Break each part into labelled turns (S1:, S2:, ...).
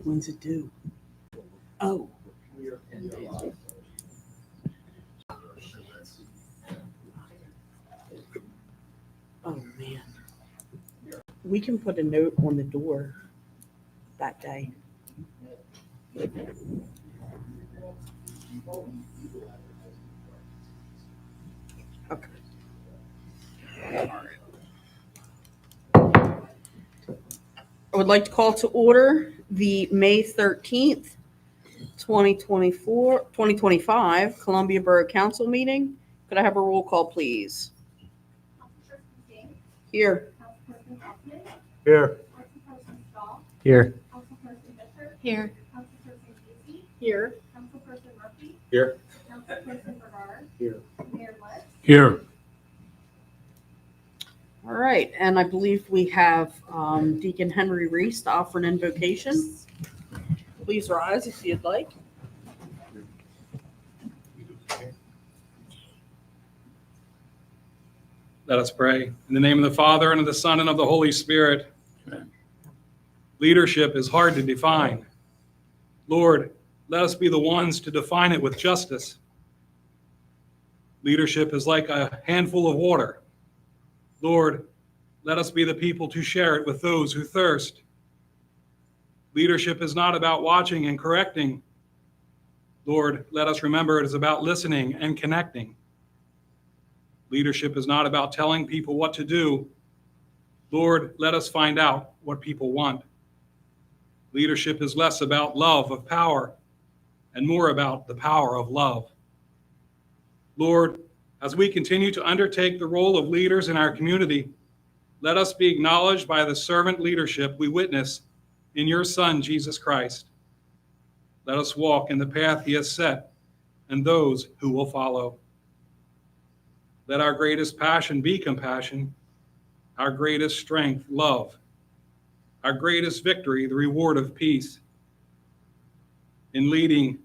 S1: When's it due? Oh. Oh, man. We can put a note on the door that day. Okay. I would like to call to order the May 13th, 2025 Columbia Borough Council meeting. Could I have a roll call, please? Here.
S2: Here. Here.
S3: Here.
S1: Here.
S4: Councilperson Murphy.
S2: Here.
S4: Councilperson Bernard.
S2: Here.
S4: Mayor West.
S2: Here.
S1: All right, and I believe we have Deacon Henry Reese to offer an invocation. Please rise if you'd like.
S5: Let us pray. In the name of the Father, and of the Son, and of the Holy Spirit. Amen. Leadership is hard to define. Lord, let us be the ones to define it with justice. Leadership is like a handful of water. Lord, let us be the people to share it with those who thirst. Leadership is not about watching and correcting. Lord, let us remember it is about listening and connecting. Leadership is not about telling people what to do. Lord, let us find out what people want. Leadership is less about love of power and more about the power of love. Lord, as we continue to undertake the role of leaders in our community, let us be acknowledged by the servant leadership we witness in your Son, Jesus Christ. Let us walk in the path he has set and those who will follow. Let our greatest passion be compassion, our greatest strength, love, our greatest victory, the reward of peace. In leading,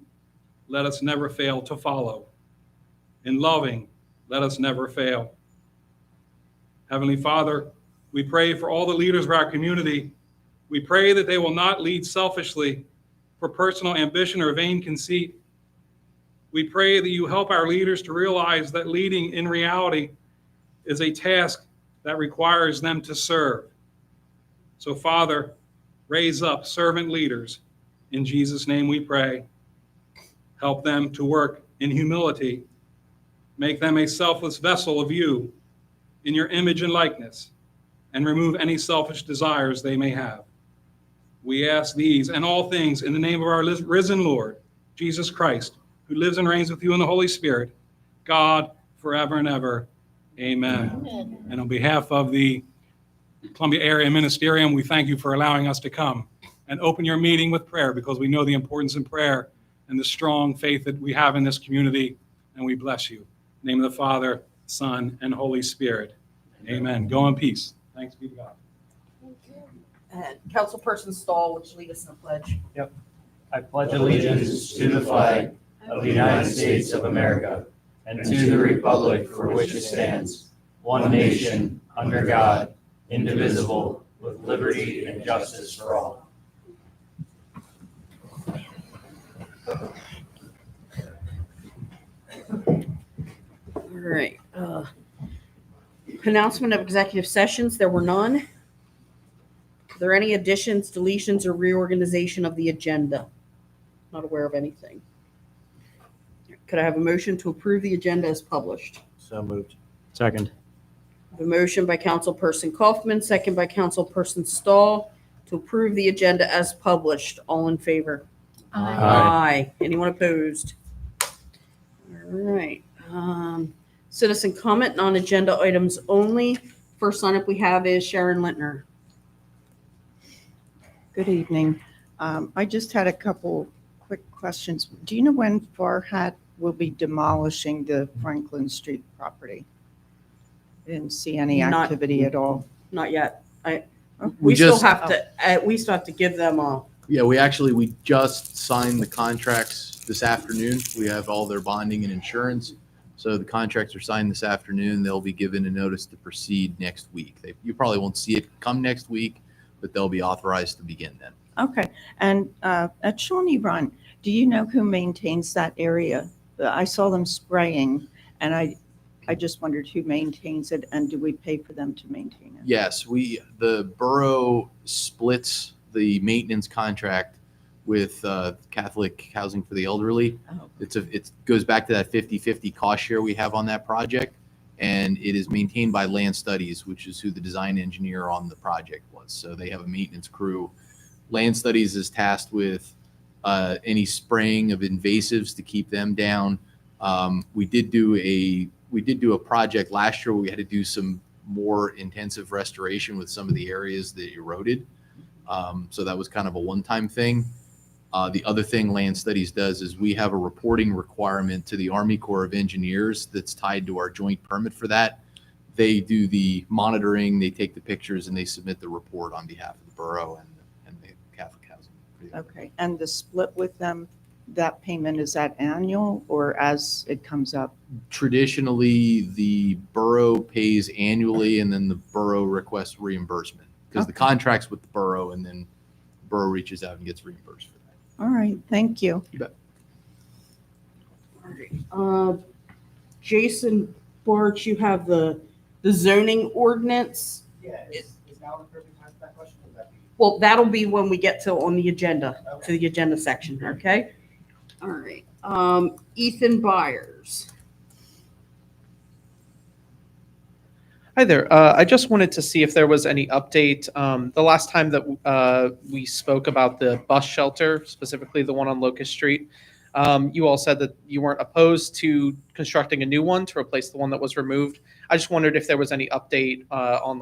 S5: let us never fail to follow. In loving, let us never fail. Heavenly Father, we pray for all the leaders of our community. We pray that they will not lead selfishly for personal ambition or vain conceit. We pray that you help our leaders to realize that leading in reality is a task that requires them to serve. So, Father, raise up servant leaders. In Jesus' name we pray. Help them to work in humility. Make them a selfless vessel of you in your image and likeness, and remove any selfish desires they may have. We ask these and all things in the name of our risen Lord, Jesus Christ, who lives and reigns with you in the Holy Spirit, God, forever and ever. Amen.
S3: Amen.
S5: And on behalf of the Columbia Area Ministerium, we thank you for allowing us to come and open your meeting with prayer, because we know the importance in prayer and the strong faith that we have in this community, and we bless you. In the name of the Father, Son, and Holy Spirit. Amen. Go in peace. Thanks be to God.
S1: And Councilperson Stahl, would you lead us in a pledge?
S2: I pledge allegiance to the flag of the United States of America and to the republic for which it stands, one nation, under God, indivisible, with liberty and justice for all.
S1: All right. Announcement of executive sessions. There were none. Are there any additions, deletions, or reorganization of the agenda? Not aware of anything. Could I have a motion to approve the agenda as published?
S2: So moved. Second.
S1: A motion by Councilperson Kaufman, second by Councilperson Stahl, to approve the agenda as published. All in favor?
S2: Aye.
S1: Anyone opposed? All right. Citizen comment, non-agenda items only. First sign up we have is Sharon Lintner.
S6: Good evening. I just had a couple quick questions. Do you know when Farhat will be demolishing the Franklin Street property? I didn't see any
S1: Not-
S6: activity at all.
S1: Not yet.
S6: Oh.
S1: We still
S7: just-
S1: have to, we still have to give them a,
S7: Yeah, we just signed the contracts this afternoon. We have all their bonding and insurance. So the contracts are signed this afternoon. They'll be given a notice to proceed next week. You probably won't see it come next week, but they'll be authorized to begin then.
S6: Okay, and at Shawnee Run, do you know who maintains that area? I saw them spraying, and I just wondered who maintains it, and do we pay for them to maintain it?
S7: Yes, the borough splits the maintenance contract with Catholic Housing for the Elderly.
S6: Oh.
S7: It goes back to that 50-50 cost share we have on that project, and it is maintained by Land Studies, which is who the design engineer on the project was. So they have a maintenance crew. Land Studies is tasked with any spraying of invasives to keep them down. We did do a project last year where we had to do some more intensive restoration with some of the areas that eroded. So that was kind of a one-time thing. The other thing Land Studies does is we have a reporting requirement to the Army Corps of Engineers that's tied to our joint permit for that. They do the monitoring, they take the pictures, and they submit the report on behalf of the borough and the Catholic Housing.
S6: Okay, and the split with them, that payment, is that annual or as it comes up?
S7: Traditionally, the borough pays annually, and then the borough requests reimbursement because the
S6: Okay.
S7: contract's with the borough, and then the borough reaches out and gets reimbursed for that.
S6: All right, thank you.
S7: You bet.
S1: Jason Barch, you have the zoning ordinance.
S8: Yeah, is now the perfect time for that question? Or would that be?
S1: Well, that'll be when we get to on the agenda, to the agenda section, okay? All right. Ethan Byers.
S9: Hi there. I just wanted to see if there was any update. The last time that we spoke about the bus shelter, specifically the one on Locust Street, you all said that you weren't opposed to constructing a new one to replace the one that was removed. I just wondered if there was any update on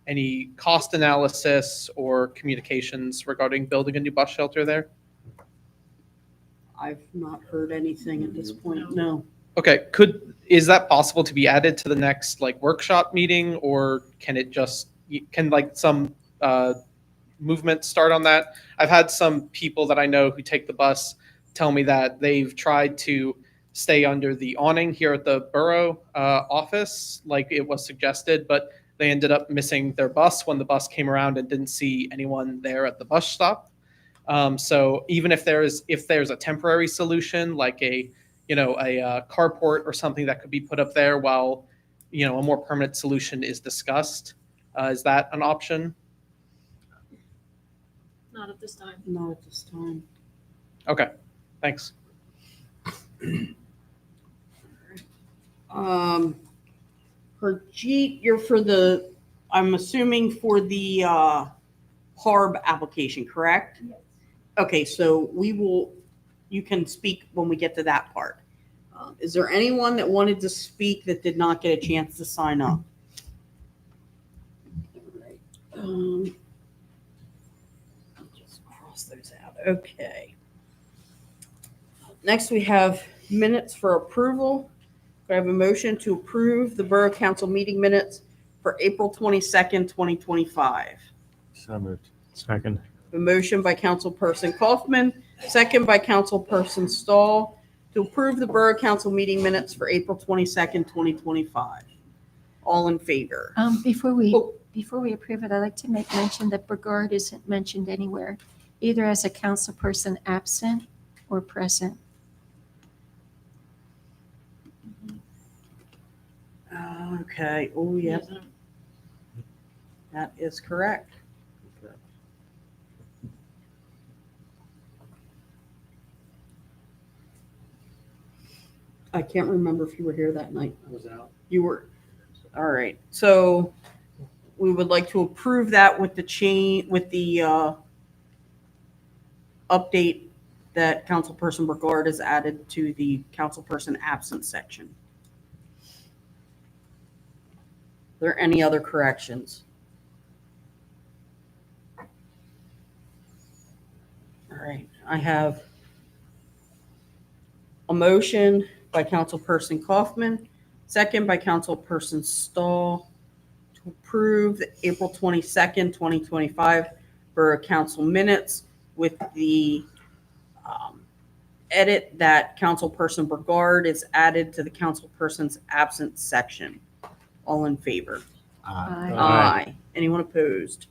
S9: any cost analysis or communications regarding building a new bus shelter there.
S1: I've not heard anything at this point, no.
S9: Okay, is that possible to be added to the next workshop meeting, or can some movement start on that? I've had some people that I know who take the bus tell me that they've tried to stay under the awning here at the borough office, like it was suggested, but they ended up missing their bus when the bus came around and didn't see anyone there at the bus stop. So even if there's a temporary solution, like a carport or something that could be put up there while a more permanent solution is discussed, is that an option?
S3: Not at this time.
S1: Not at this time.
S9: Okay, thanks.
S1: Harjeet, you're I'm assuming for the HARB application, correct?
S4: Yes.
S1: Okay, so you can speak when we get to that part. Is there anyone that wanted to speak that did not get a chance to sign up? All right. I'll just cross those out. Okay. Next, we have minutes for approval. Do I have a motion to approve the Borough Council meeting minutes for April 22nd, 2025?
S2: So moved. Second.
S1: A motion by Councilperson Kaufman, second by Councilperson Stahl, to approve the Borough Council meeting minutes for April 22nd, 2025. All in favor?
S3: Before we
S1: Oh.
S3: approve it, I'd like to make mention that Burgard isn't mentioned anywhere, either as a council person absent or present.
S1: Okay, oh, yeah, that is correct. I can't remember if you were here that night.
S8: I was out.
S1: You were, all right. So we would like to approve that with the update that Councilperson Burgard has added to the councilperson absent section. Are there any other corrections? All right, I have a motion by Councilperson Kaufman, second by Councilperson Stahl, to approve the April 22nd, 2025 Borough Council minutes with the edit that Councilperson Burgard is added to the councilperson's absent section. All in favor?
S3: Aye.
S1: Aye. Anyone opposed?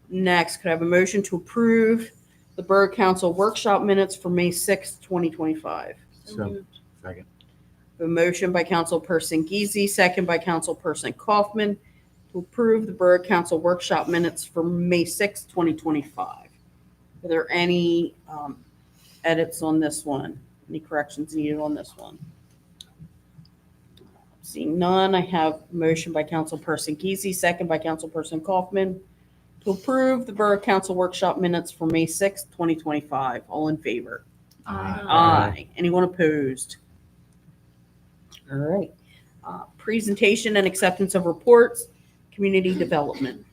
S1: Next, could I have a motion to approve the Borough Council workshop minutes for May 6th, 2025?
S10: So, second.
S1: A motion by Councilperson Geezy, second by Councilperson Kaufman to approve the Borough Council workshop minutes for May 6th, 2025. Are there any edits on this one? Any corrections needed on this one? Seeing none, I have a motion by Councilperson Geezy, second by Councilperson Kaufman to approve the Borough Council workshop minutes for May 6th, 2025. All in favor? Aye. Anyone opposed? All right. Presentation and acceptance of reports, community development.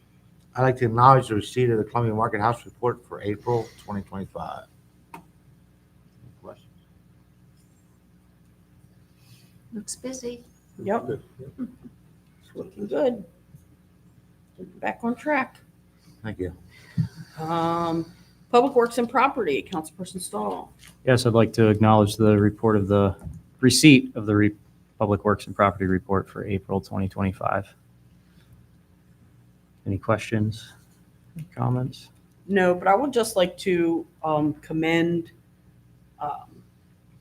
S10: I'd like to acknowledge the receipt of the Columbia Market House report for April 2025. Questions?
S3: Looks busy.
S1: Yep. It's looking good. Getting back on track.
S10: Thank you.
S1: Public Works and Property, Councilperson Stahl.
S2: Yes, I'd like to acknowledge the report of the receipt of the Public Works and Property Report for April 2025. Any questions, comments?
S1: No, but I would just like to commend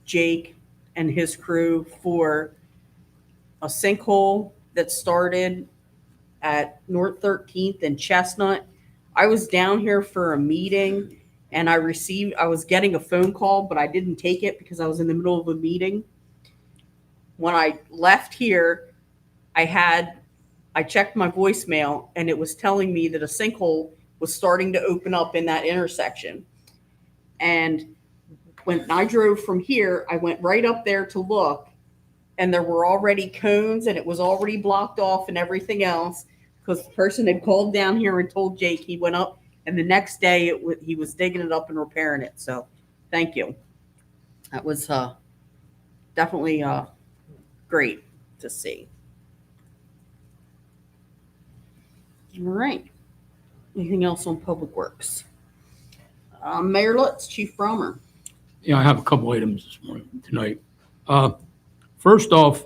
S1: Jake and his crew for a sinkhole that started at North 13th and Chestnut. I was down here for a meeting and I was getting a phone call, but I didn't take it because I was in the middle of a meeting. When I left here, I checked my voicemail and it was telling me that a sinkhole was starting to open up in that intersection. And when I drove from here, I went right up there to look and there were already cones and it was already blocked off and everything else because the person had called down here and told Jake. He went up and the next day he was digging it up and repairing it. So thank you. That was definitely great to see. All right. Anything else on Public Works? Mayor Lutz, Chief Bromer.
S11: Yeah, I have a couple items this morning, tonight. First off,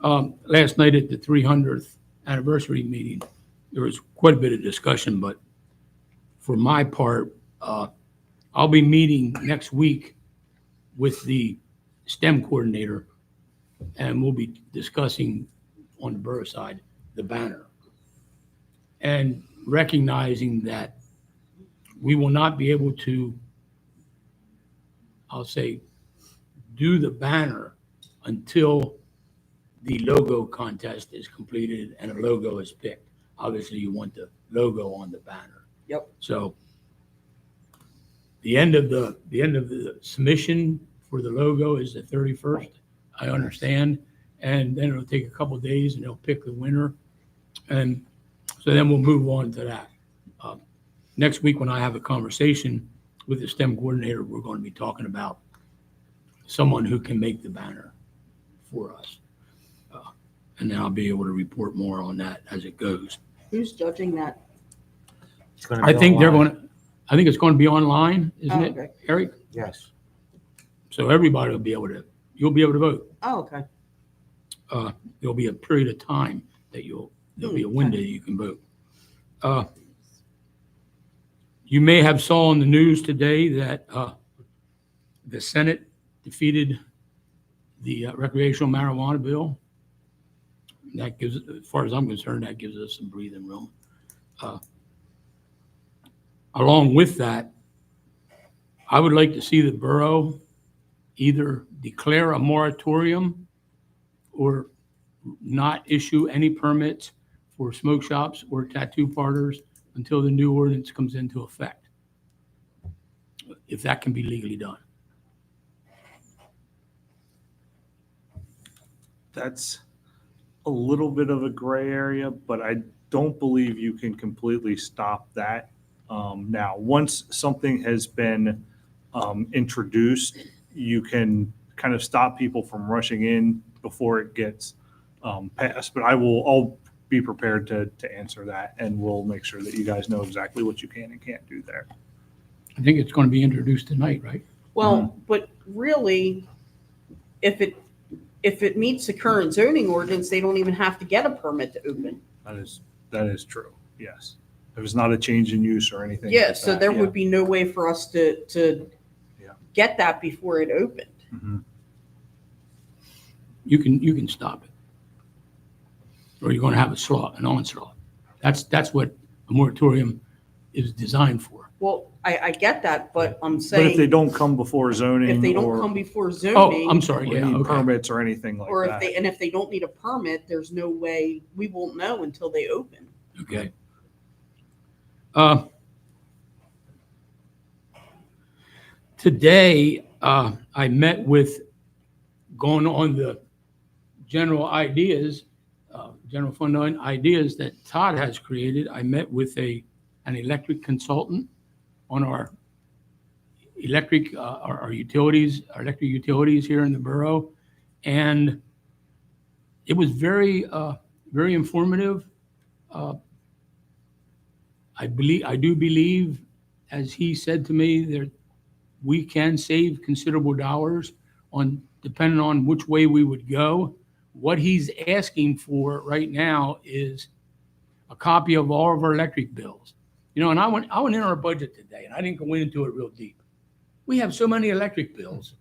S11: last night at the 300th anniversary meeting, there was quite a bit of discussion, but for my part, I'll be meeting next week with the STEM coordinator, and we'll be discussing on the borough side, the banner. And recognizing that we will not be able to, I'll say, do the banner until the logo contest is completed and a logo is picked. Obviously, you want the logo on the banner.
S1: Yep.
S11: So the end of the submission for the logo is the 31st. I understand, and then it'll take a couple of days, and they'll pick the winner, and so then we'll move on to that. Next week, when I have a conversation with the STEM coordinator, we're going to be talking about someone who can make the banner for us. And then I'll be able to report more on that as it goes.
S1: Who's judging that?
S10: It's gonna
S11: I
S10: be
S11: think
S10: online.
S11: I think it's going to be online, isn't it,
S1: Okay.
S11: Eric?
S10: Yes.
S11: So everybody will be able to, you'll be able to vote.
S1: Oh, okay.
S11: There'll be a period of time that there'll be a window you can vote. You may have saw on the news today that the Senate defeated the recreational marijuana bill. That gives, as far as I'm concerned, that gives us some breathing room. Along with that, I would like to see the borough either declare a moratorium or not issue any permits for smoke shops or tattoo parlors until the new ordinance comes into effect, if that can be legally done.
S12: That's a little bit of a gray area, but I don't believe you can completely stop that. Now, once something has been introduced, you can kind of stop people from rushing in before it gets passed. But I'll be prepared to answer that, and we'll make sure that you guys know exactly what you can and can't do there.
S11: I think it's going to be introduced tonight, right?
S1: Well, but really, if it meets the current zoning ordinance, they don't even have to get a permit to open.
S12: That is true. Yes. If it's not a change in use or anything
S1: Yeah,
S12: like
S1: so
S12: that,
S1: there
S12: yeah.
S1: would be no way for us to
S12: Yeah.
S1: get that before it opened.
S12: Mhm.
S11: You can stop it. Or you're going to have an onslaught. That's what a moratorium is designed for.
S1: Well, I get that, but I'm
S12: But if they
S1: saying,
S12: don't come before zoning
S1: if they don't
S12: or
S1: come before
S11: Oh,
S1: zoning,
S11: I'm sorry,
S12: or
S11: yeah,
S12: need
S11: okay.
S12: permits or anything like
S1: or
S12: that.
S1: if they don't need a permit, there's no way, we won't know until they open.
S11: Okay. Today, I met with, going on the general ideas, general fund ideas that Todd has created. I met with an electric consultant on our electric, our utilities, our electric utilities here in the borough. And it was very, very informative. I do believe, as he said to me, that we can save considerable dollars on, depending on which way we would go. What he's asking for right now is a copy of all of our electric bills. You know, and I went in our budget today, and I didn't go into it real deep. We have so many electric bills.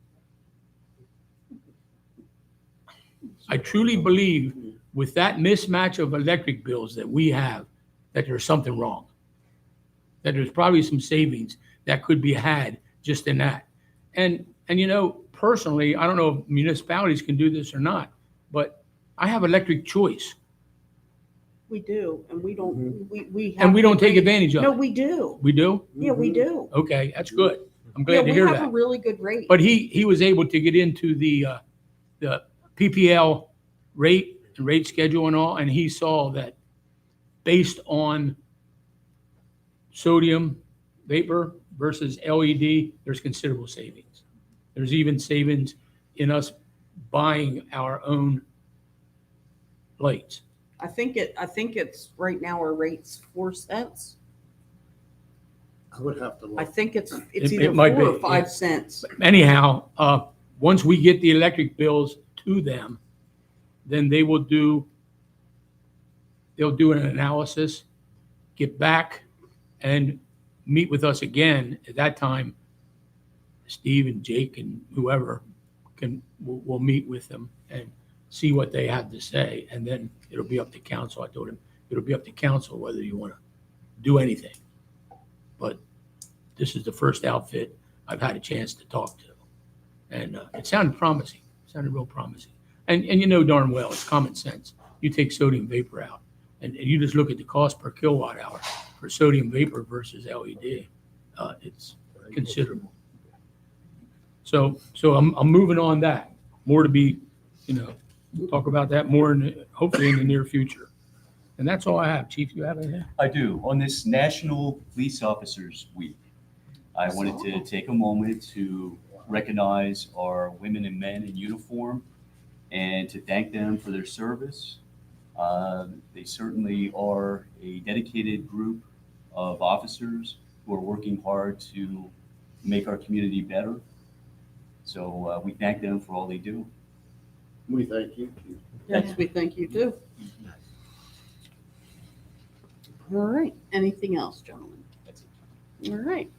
S11: I truly believe with that mismatch of electric bills that we have, that there's something wrong. That there's probably some savings that could be had just in that. And you know, personally, I don't know if municipalities can do this or not, but I have electric choice,
S1: We do, and we don't, we have.
S11: and we don't
S1: to
S11: take
S1: rate-
S11: advantage of
S1: No,
S11: it.
S1: we do.
S11: We do?
S1: Yeah, we do.
S11: Okay, that's good. I'm
S1: Yeah,
S11: glad to
S1: we
S11: hear
S1: have a
S11: that.
S1: really good rate.
S11: But he was able to get into the PPL rate and rate schedule and all, and he saw that based on sodium vapor versus LED, there's considerable savings. There's even savings in us buying our own lights.
S1: I think it's, right now our rate's 4 cents.
S10: I would have to
S1: I
S10: look.
S1: think it's
S11: It
S1: either
S11: might
S1: 4 or
S11: be,
S1: 5
S11: yeah.
S1: cents.
S11: Anyhow, once we get the electric bills to them, then they'll do an analysis, get back and meet with us again. At that time, Steve and Jake and whoever will meet with them and see what they have to say. And then it'll be up to council. I told him it'll be up to council whether you want to do anything. But this is the first outfit I've had a chance to talk to. And it sounded promising. It sounded real promising. And you know darn well, it's common sense. You take sodium vapor out and you just look at the cost per kilowatt hour for sodium vapor versus LED. It's considerable. So I'm moving on that. More to be, we'll talk about that more hopefully in the near future. And that's all I have. Chief, you have anything?
S13: I do. On this National Police Officers Week, I wanted to take a moment to recognize our women and men in uniform and to thank them for their service. They certainly are a dedicated group of officers who are working hard to make our community better. So we thank them for all they do.
S10: We thank you.
S1: Yes, we thank you too. All right. Anything else, gentlemen? All right.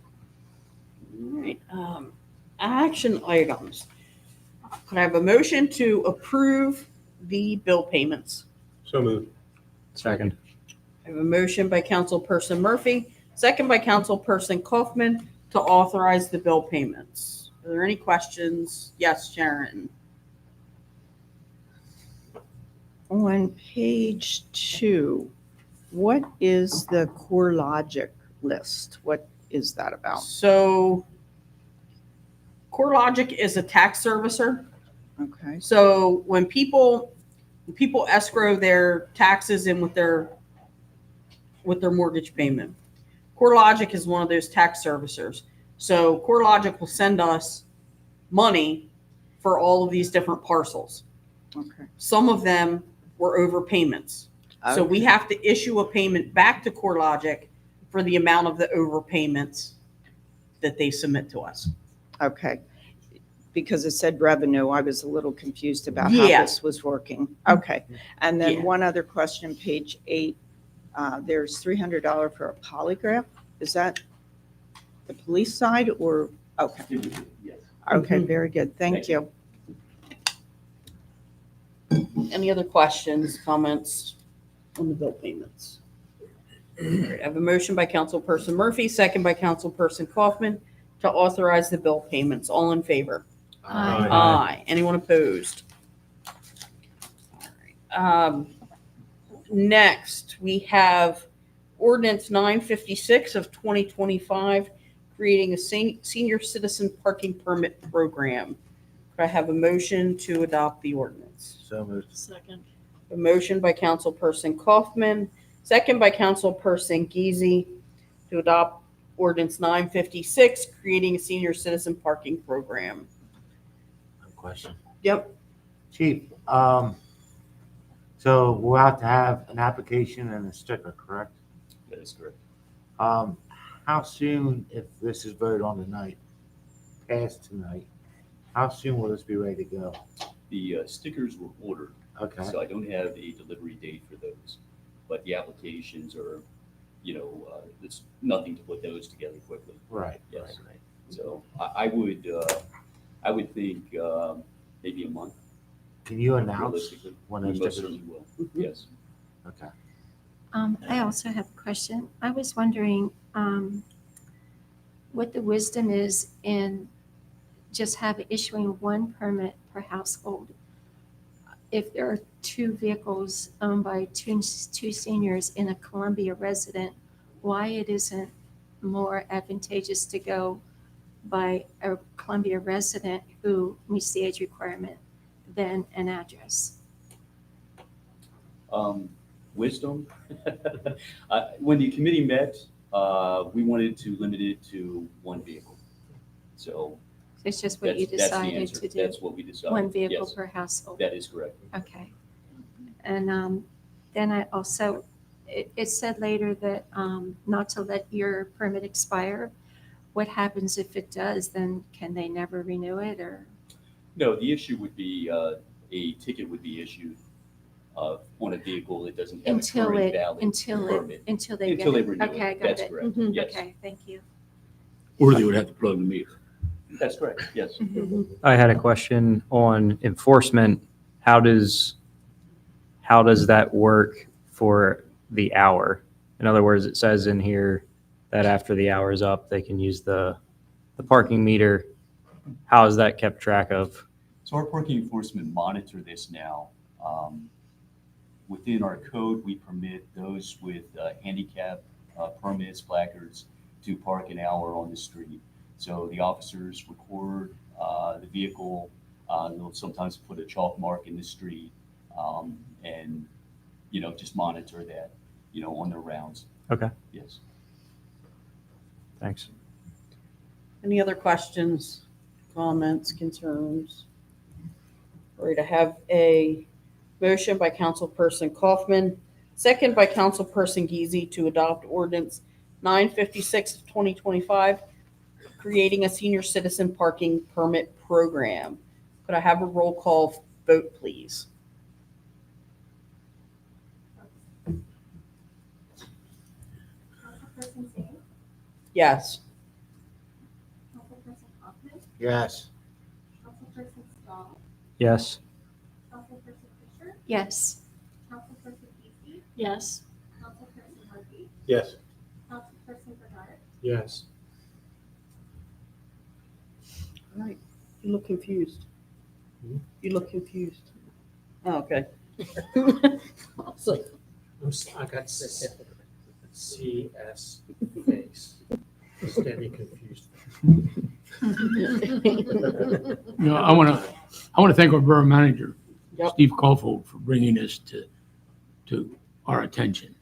S1: All right. Action items. Could I have a motion to approve the bill payments?
S10: So moved.
S2: Second.
S1: I have a motion by Councilperson Murphy, second by Councilperson Kaufman to authorize the bill payments. Are there any questions? Yes, Sharon.
S6: On page 2, what is the Core Logic list? What is that about?
S1: So CoreLogic is a tax servicer.
S6: Okay.
S1: So when people escrow their taxes in with their mortgage payment, CoreLogic is one of those tax servicers. So CoreLogic will send us money for all of these different parcels.
S6: Okay.
S1: Some of them were overpayments. So we have to issue a payment back to CoreLogic for the amount of the overpayments that they submit to us.
S6: Okay. Because it said revenue, I was a little confused about how
S1: Yeah.
S6: this was working. Okay. And then
S1: Yeah.
S6: one other question, page 8, there's $300 for a polygraph. Is that the police side or, okay,
S13: Yes.
S6: okay, very good. Thank
S13: Thank
S6: you.
S1: Any other questions, comments on the bill payments? All right, I have a motion by Councilperson Murphy, second by Councilperson Kaufman to authorize the bill payments. All in favor?
S3: Aye.
S1: Aye. Anyone opposed? All right. Next, we have ordinance 956 of 2025, creating a senior citizen parking permit program. Could I have a motion to adopt the ordinance?
S10: So moved.
S3: Second.
S1: A motion by Councilperson Kaufman, second by Councilperson Geezy to adopt ordinance 956, creating a senior citizen parking program.
S10: Question.
S1: Yep.
S10: Chief, so we'll have to have an application and a sticker, correct?
S13: That is correct.
S10: How soon, if this is voted on tonight, passed tonight, how soon will this be ready to go?
S13: The stickers were ordered,
S10: Okay,
S13: so I don't have a delivery date for those. But the applications are, it's nothing to put those together quickly.
S10: right.
S13: Yes. So I would think maybe a month.
S10: Can you announce
S13: realistically.
S10: when
S13: We
S10: those
S13: most
S10: stickers?
S13: certainly will, yes.
S10: Okay.
S3: I also have a question. I was wondering what the wisdom is in just issuing one permit per household. If there are two vehicles owned by two seniors in a Columbia resident, why it isn't more advantageous to go by a Columbia resident who meets the age requirement than an address?
S13: Wisdom. When the committee met, we wanted to limit it to one vehicle. So
S3: It's just what you
S13: that's the
S3: decided
S13: answer.
S3: to do,
S13: That's what we decided.
S3: one vehicle
S13: Yes,
S3: per household.
S13: that is correct.
S3: Okay. And then I also, it said later that not to let your permit expire. What happens if it does? Then can they never renew it or?
S13: No, the issue would be a ticket would be issued on a vehicle that doesn't have a current valid permit.
S3: Until they get
S13: Until they
S3: it.
S13: renew
S3: Okay, I
S13: it.
S3: got
S13: That's
S3: it.
S13: correct.
S1: Mhm.
S13: Yes,
S3: Okay, thank you.
S11: Or they would have to plug the meter.
S13: that's correct. Yes.
S2: I had a question on enforcement. How does that work for the hour? In other words, it says in here that after the hour is up, they can use the parking meter. How is that kept track of?
S13: So our parking enforcement monitor this now. Within our code, we permit those with handicap permits, placards, to park an hour on the street. So the officers record the vehicle. They'll sometimes put a chalk mark in the street and, just monitor that, on their rounds.
S2: Okay,
S13: Yes.
S2: thanks.
S1: Any other questions, comments, concerns? All right, I have a motion by Councilperson Kaufman, second by Councilperson Geezy to adopt ordinance 956 of 2025, creating a senior citizen parking permit program. Could I have a roll call vote, please?
S4: Councilperson Singh,
S1: Yes.
S4: Councilperson Kaufman,
S10: Yes.
S4: Councilperson Stahl,
S2: Yes.
S4: Councilperson Fisher,
S3: Yes.
S4: Councilperson Geesey,
S3: Yes.
S4: Councilperson Murphy,
S10: Yes.
S4: Councilperson Bernard,
S10: Yes.
S1: All right. You look confused. You look confused. Oh, okay. So,
S8: I got CS face, standing confused.
S11: I want to thank our borough manager,
S1: Yep.
S11: Steve Caulfield, for bringing this to our attention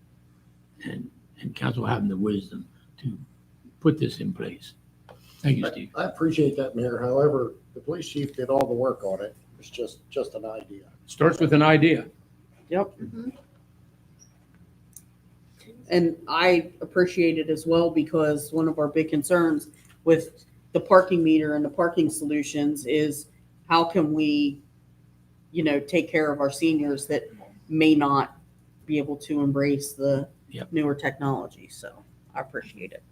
S11: and council having the wisdom to put this in place. Thank you, Steve.
S14: I appreciate that, Mayor. However, the police chief did all the work on it. It's just an idea.
S11: Starts with an idea.
S1: yep. And I appreciate it as well because one of our big concerns with the parking meter and the parking solutions is how can we, take care of our seniors that may not be able to embrace the
S11: Yep.
S1: newer technology, so I appreciate it.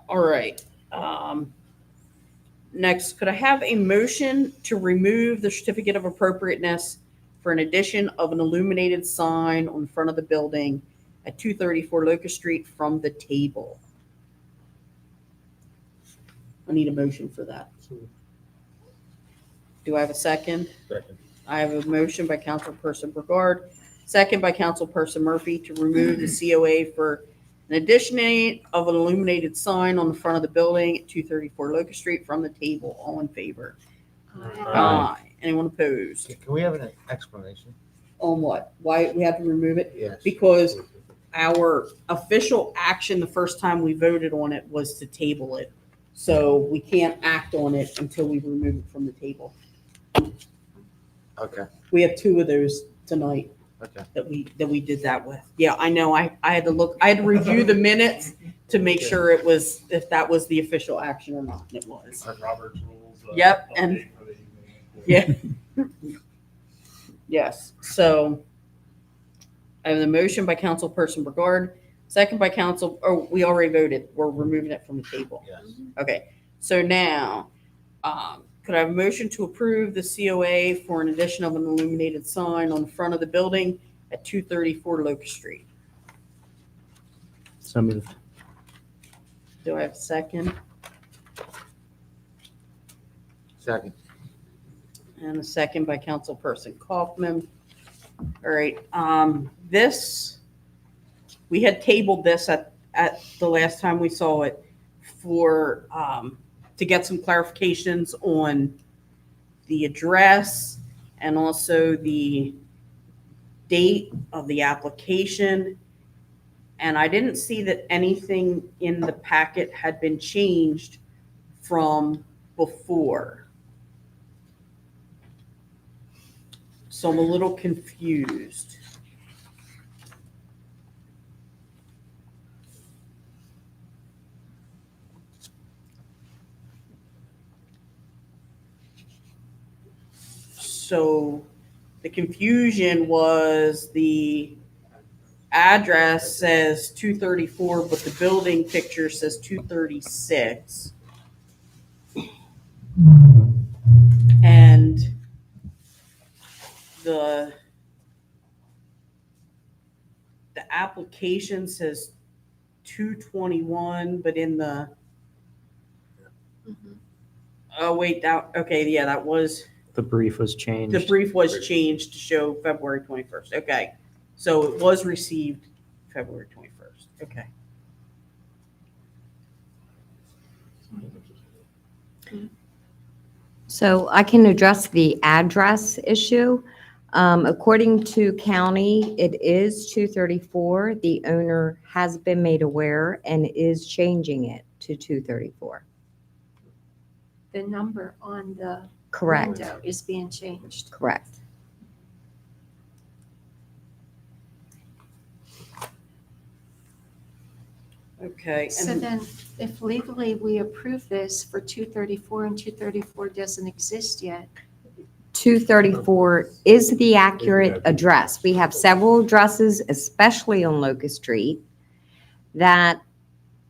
S1: All right. Next, could I have a motion to remove the certificate of appropriateness for an addition of an illuminated sign on the front of the building at 234 Locust Street from the table? I need a motion for that. Do I have a second?
S14: Second.
S1: I have a motion by Councilperson Brigard, second by Councilperson Murphy to remove the COA for an addition of an illuminated sign on the front of the building at 234 Locust Street from the table. All in favor? Aye. Anyone opposed?
S10: Can we have an explanation?
S1: On what? Why we have to remove it?
S10: Yes.
S1: Because our official action the first time we voted on it was to table it. So we can't act on it until we remove it from the table.
S10: Okay,
S1: We have two of those tonight
S10: okay.
S1: that we did that with. Yeah, I know. I had to look, I had to review the minutes to make sure it was, if that was the official action or not. And it was.
S5: Robert's rules.
S1: Yep, and- Yeah. Yes. So I have the motion by Councilperson Brigard, second by we already voted. We're removing it from the table.
S10: Yes.
S1: Okay. So now, could I have a motion to approve the COA for an addition of an illuminated sign on the front of the building at 234 Locust Street?
S2: So moved.
S1: Do I have a second?
S10: Second.
S1: And a second by Councilperson Kaufman. All right, we had tabled this at the last time we saw it for, to get some clarifications on the address and also the date of the application. And I didn't see that anything in the packet had been changed from before. So I'm a little confused. So the confusion was the address says 234, but the building picture says 236. And the application says 221, but in the, oh wait, that was,
S2: The brief was changed.
S1: the brief was changed to show February 21st. Okay. So it was received February 21st. Okay.
S15: So I can address the address issue. According to county, it is 234. The owner has been made aware and is changing it to 234.
S3: The number on the
S15: Correct,
S3: window is being changed.
S15: correct.
S1: Okay.
S3: So
S1: And
S3: then, if legally we approve this for 234 and 234 doesn't exist yet,
S15: 234 is the accurate address. We have several addresses, especially on Locust Street, that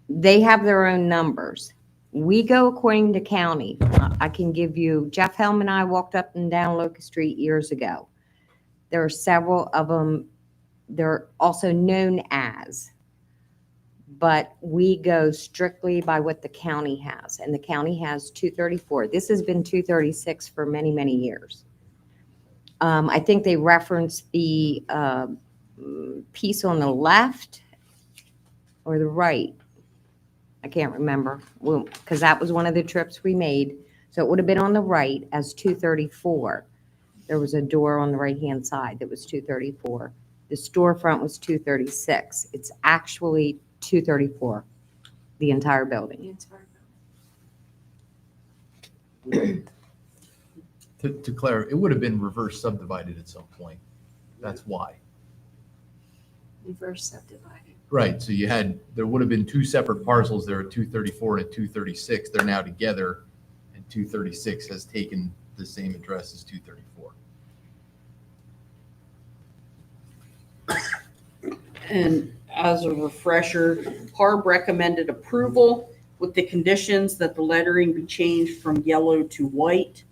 S15: they have their own numbers. We go according to county. I can give you, Jeff Helm and I walked up and down Locust Street years ago. There are several of them. They're also known as, but we go strictly by what the county has, and the county has 234. This has been 236 for many, many years. I think they referenced the piece on the left or the right. I can't remember, because that was one of the trips we made. So it would have been on the right as 234. There was a door on the right-hand side that was 234. The storefront was 236. It's actually 234, the entire building.
S3: the entire
S7: To clarify, it would have been reverse subdivided at some point. That's why.
S3: reverse subdivided.
S7: Right, so there would have been two separate parcels there, a 234 and a 236. They're now together, and 236 has taken the same address as 234.
S1: And as a refresher, Harb recommended approval with the conditions that the lettering be changed from yellow to white,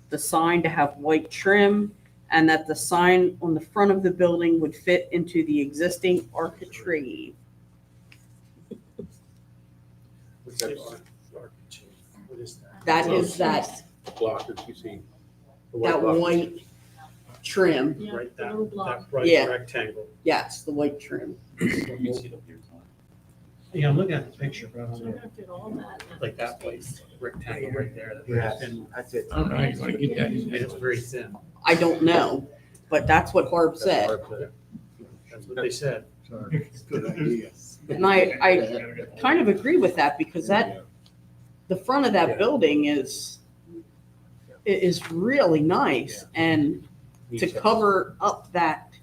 S1: the sign to have white trim, and that the sign on the front of the building would fit into the existing architrave.
S8: What's that? What is that?
S1: That is that
S14: Block that you see. The
S1: that
S14: block.
S1: white trim.
S4: Yeah,
S8: Right,
S4: the
S8: that,
S4: little block.
S8: that bright
S1: Yeah.
S8: rectangle.
S1: Yes, the white trim.
S13: You see it up here, Tom.
S8: Yeah, I'm looking at the picture, but I don't
S4: You're
S8: know,
S4: gonna fit all that. in
S8: like that
S4: space.
S8: place, rectangle right there, that
S10: Yes,
S8: very thin.
S10: that's it.
S11: I don't know how you're gonna get that in
S8: It's
S11: there.
S8: very thin.
S1: I don't know, but that's what Harb said.
S8: That's what they said.
S14: Sorry. Good idea.
S1: And I kind of agree with that because that, the front of that building is really nice. And to cover up that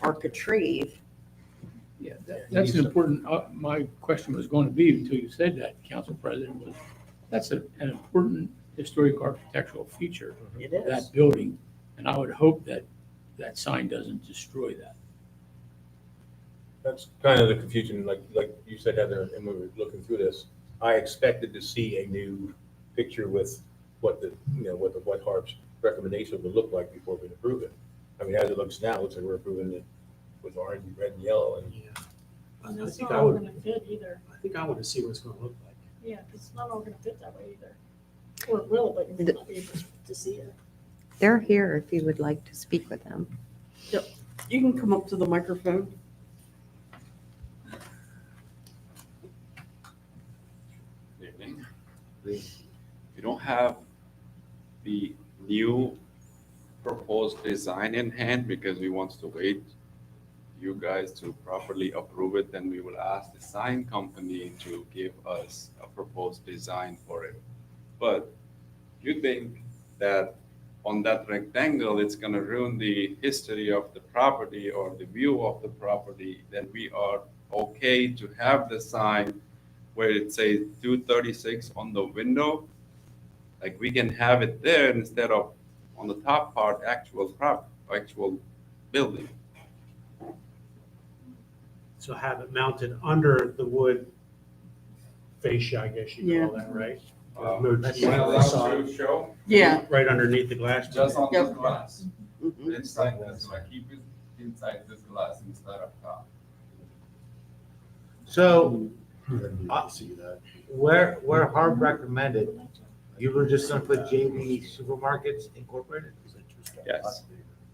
S1: architrave,
S11: Yeah, that's an important, my question was going to be, until you said that, Council President, was, that's an important historic architectural feature
S1: it
S11: of
S1: is.
S11: that building, and I would hope that that sign doesn't destroy that.
S16: That's kind of the confusion, like you said, Heather, and we were looking through this. I expected to see a new picture with what what Harb's recommendation would look like before we approve it. I mean, as it looks now, it looks like we're approving it with orange, red, and yellow, and
S8: Yeah.
S4: And
S8: I
S4: it's
S8: think
S4: not
S8: I
S4: all
S8: would,
S4: gonna fit either.
S8: I think I want to see what it's gonna look like.
S4: Yeah, 'cause it's not all gonna fit that way either. Or it will, but you may not be able to see it.
S15: They're here if you would like to speak with them.
S1: You can come up to the microphone.
S17: Evening. We don't have the new proposed design in hand because we want to wait you guys to properly approve it, then we will ask the sign company to give us a proposed design for it. But you think that on that rectangle, it's gonna ruin the history of the property or the view of the property, then we are okay to have the sign where it says 236 on the window. Like we can have it there instead of on the top part, actual building.
S8: So have it mounted under the wood fascia, I guess you call that, right?
S17: That's
S8: Motif facade.
S17: to show.
S1: Yeah.
S8: Right underneath the glass.
S17: Just on
S1: Yep.
S17: this glass.
S1: Mhm.
S17: Inside this, so I keep it inside this glass instead of top.
S10: So
S14: See that.
S10: where Harb recommended, you were just gonna put JB Supermarkets Incorporated?
S17: Yes.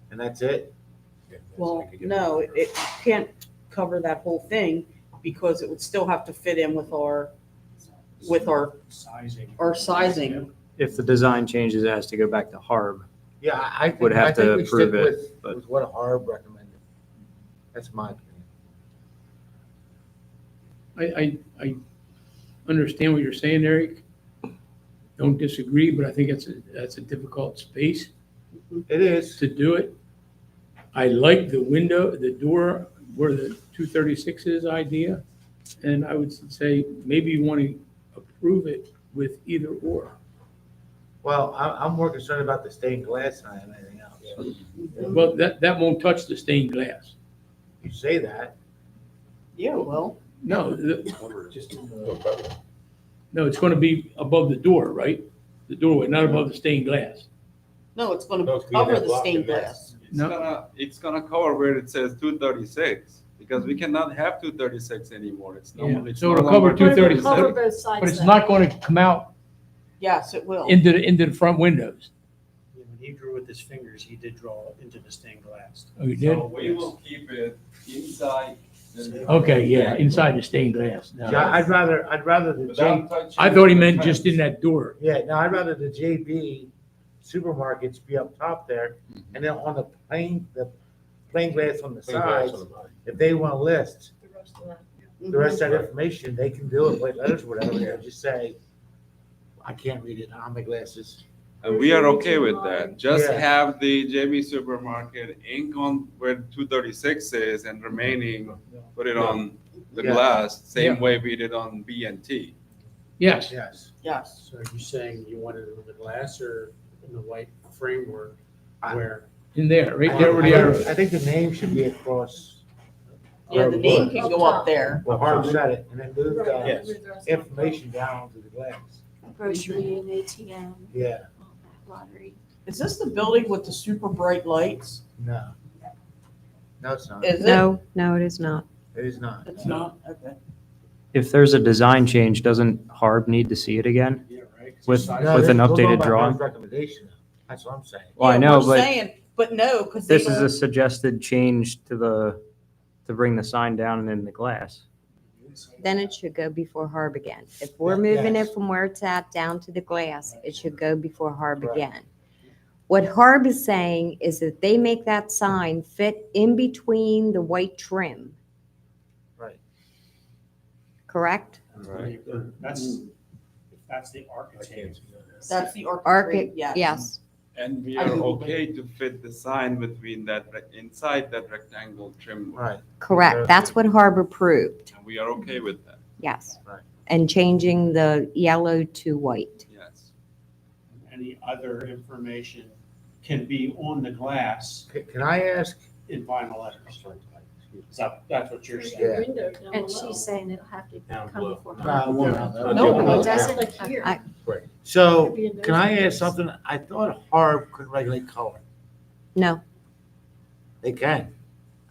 S10: And that's it?
S1: Well, no, it can't cover that whole thing because it would still have to fit in with our
S8: Sizing.
S1: sizing.
S18: If the design changes, it has to go back to Harb.
S10: Yeah, I think,
S18: Would have
S10: I think
S18: to
S10: we stick
S18: approve it,
S10: with,
S18: but-
S10: with what Harb recommended. That's my opinion.
S11: I understand what you're saying, Eric. Don't disagree, but I think that's a difficult space
S10: It is.
S11: to do it. I like the window, the door where the 236 is idea. And I would say maybe you want to approve it with either or.
S10: Well, I'm more concerned about the stained glass than I am anything else.
S11: Well, that won't touch the stained glass.
S10: You say that.
S1: Yeah, well,
S11: No, no, it's going to be above the door, right? The doorway, not above the stained glass.
S1: no, it's gonna
S16: No, it's gonna be
S1: cover
S16: that
S1: the
S16: block
S1: stained
S16: in there.
S1: glass.
S11: No.
S17: It's gonna cover where it says 236, because we cannot have 236 anymore. It's no,
S11: Yeah,
S17: it's
S11: so
S17: no
S11: it'll cover
S17: longer
S11: 236.
S4: Cover
S17: 236.
S4: both sides.
S11: But it's
S4: then.
S11: not going to come out
S1: Yes, it will.
S11: into the front windows.
S8: Yeah, When he drew with his fingers, he did draw into the stained glass.
S11: Oh, you did?
S17: So we will keep it inside.
S11: Okay, yeah, inside the stained glass. No.
S10: Yeah, I'd rather the
S17: Without
S10: J,
S17: touching
S11: I thought he
S17: the
S11: meant
S17: fence.
S11: just in that door.
S10: yeah, no, I'd rather the JB Supermarkets be up top there, and then on the plain glass on the
S16: Plain glass
S10: sides,
S16: on the bottom.
S10: if they wanna list
S4: The rest of that.
S10: the rest of that information, they can do it, with letters, or whatever, they just say, I can't read it, I don't have my glasses.
S17: And we are okay with that. Just
S10: Yeah.
S17: have the JB Supermarket ink on where 236 is and remaining, put it on the
S10: Yeah.
S17: glass, same
S11: Yeah.
S17: way we did on B and T.
S11: Yes,
S10: Yes.
S1: Yes.
S8: So are you saying you wanted it on the glass or in the white framework
S10: I-
S8: where?
S11: in there, right there where the arrow is.
S10: I think the name should be across.
S1: Yeah, the name can go up there.
S10: Well, Harb said it, and then move
S4: Right,
S10: the
S16: Yes.
S4: move the rest.
S10: information down onto the glass.
S3: Grocery and ATM,
S10: Yeah,
S3: all that lottery.
S1: Is this the building with the super bright lights?
S10: no. No, it's not.
S1: Is it?
S15: No, no, it is not.
S10: It is not.
S1: It's not, okay.
S18: If there's a design change, doesn't Harb need to see it again?
S16: Yeah, right.
S18: With-
S10: No,
S18: with an
S10: we're going
S18: updated
S10: by
S18: drawing?
S10: Harb's recommendation. That's what I'm saying.
S18: Well, I
S1: Yeah,
S18: know,
S1: we're
S18: but
S1: saying, but no, because they
S18: this is a
S1: don't.
S18: suggested change to bring the sign down and in the glass.
S15: Then it should go before Harb again. If we're
S10: Yeah,
S15: moving
S10: yes.
S15: it from where it's at down to the glass, it should go before Harb
S10: Correct.
S15: again. What Harb is saying is that they make that sign fit in between the white trim.
S10: Right.
S15: Correct?
S8: That's the
S16: I
S8: architect.
S16: can't see that.
S1: That's the
S15: Arc,
S1: architect, yes.
S15: yes.
S17: And we
S1: I
S17: are
S1: Googled
S17: okay to fit the sign between that, inside that rectangle trim.
S10: Right.
S15: Correct. That's what Harb approved,
S17: And we are okay with that,
S15: yes.
S10: Right.
S15: And changing the yellow to white.
S17: yes.
S8: Any other information can be on the glass
S10: Can I ask?
S8: in vinyl letters. That's what you're saying.
S10: Yeah.
S4: Window down
S3: And
S4: below.
S3: she's saying it'll have to
S16: Down
S3: come
S16: below.
S3: before.
S4: No,
S3: it doesn't.
S4: Like here.
S15: I-
S16: Right.
S10: So,
S4: Could be in those
S10: can I ask
S4: windows.
S10: something? I thought Harb could regulate color.
S15: No,
S10: They can.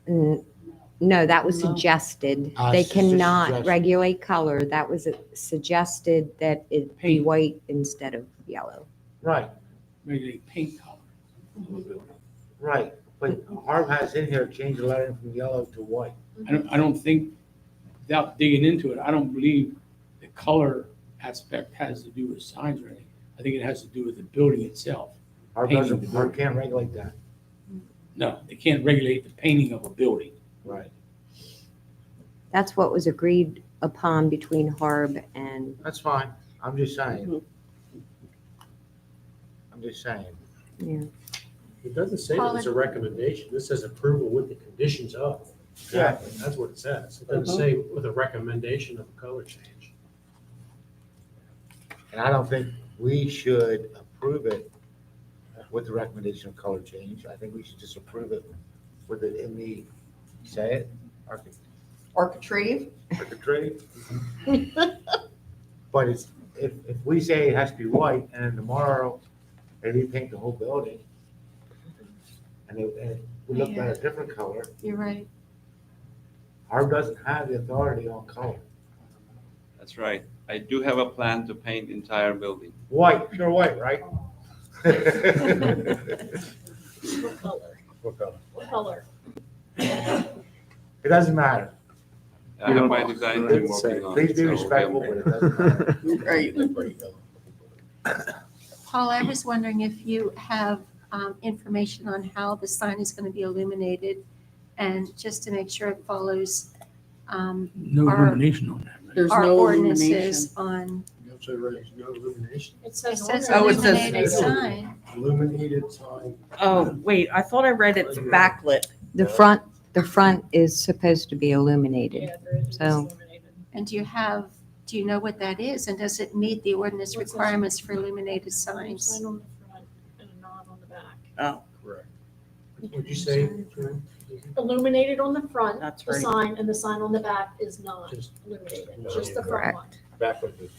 S15: no, that was
S1: No.
S15: suggested.
S10: Ah,
S15: They
S10: it's just
S15: cannot
S10: suggested.
S15: regulate color. That was suggested that it be
S11: Paint.
S15: white instead of yellow.
S10: Right,
S11: Regulate paint color.
S10: right. But Harb has in here, change the lettering from yellow to white.
S11: I don't think, without digging into it, I don't believe the color aspect has to do with signs or anything. I think it has to do with the building itself.
S10: Harb
S11: Painting
S10: doesn't,
S11: the
S10: Harb
S11: building.
S10: can't regulate that.
S11: No, they can't regulate the painting of a building.
S10: Right.
S15: That's what was agreed upon between Harb and,
S10: That's fine. I'm just saying.
S1: Mhm.
S10: I'm just saying.
S15: yeah.
S8: It doesn't say that it's a recommendation. This says approval with the conditions of.
S10: Exactly.
S8: That's what it says. It doesn't say with a recommendation of a color change.
S10: And I don't think we should approve it with the recommendation of color change. I think we should just approve it with it in the, say it,
S1: Architrave?
S10: architrave. But it's, if we say it has to be white and then tomorrow they repaint the whole building and we look at a different color,
S3: You're right.
S10: Harb doesn't have the authority on color.
S17: That's right. I do have a plan to paint the entire building.
S10: White, pure white, right?
S4: What color?
S16: What color?
S4: What color?
S10: It doesn't matter.
S17: I have my design team working on it.
S10: Please be
S17: so
S10: respectful,
S17: we'll
S10: but it doesn't matter.
S1: Right.
S3: Paul, I was wondering if you have information on how the sign is going to be illuminated, and just to make sure it follows
S11: No
S3: Our-
S11: illumination on that. Right?
S1: There's
S3: our
S1: no
S3: ordinances
S1: illumination.
S3: on,
S8: So there's no illumination.
S4: It
S3: it
S4: says on
S3: says
S4: there.
S1: Oh, it says-
S3: illuminated sign.
S8: Illuminated sign.
S1: Oh, wait, I thought I read it's backlit.
S15: The front is supposed to be illuminated.
S4: Yeah, there it is
S15: So-
S4: illuminated.
S3: And do you know what that is? And does it meet the ordinance
S4: What's this?
S3: requirements for illuminated signs?
S4: Sign on the front and a knot on the back.
S1: Oh,
S8: Correct. What'd you say?
S4: Illuminated on the front,
S1: that's
S4: the
S1: right.
S4: sign, and the sign on the back is not
S8: Just-
S4: illuminated,
S16: No,
S4: just the front
S15: correct.
S4: one.
S16: Backwards is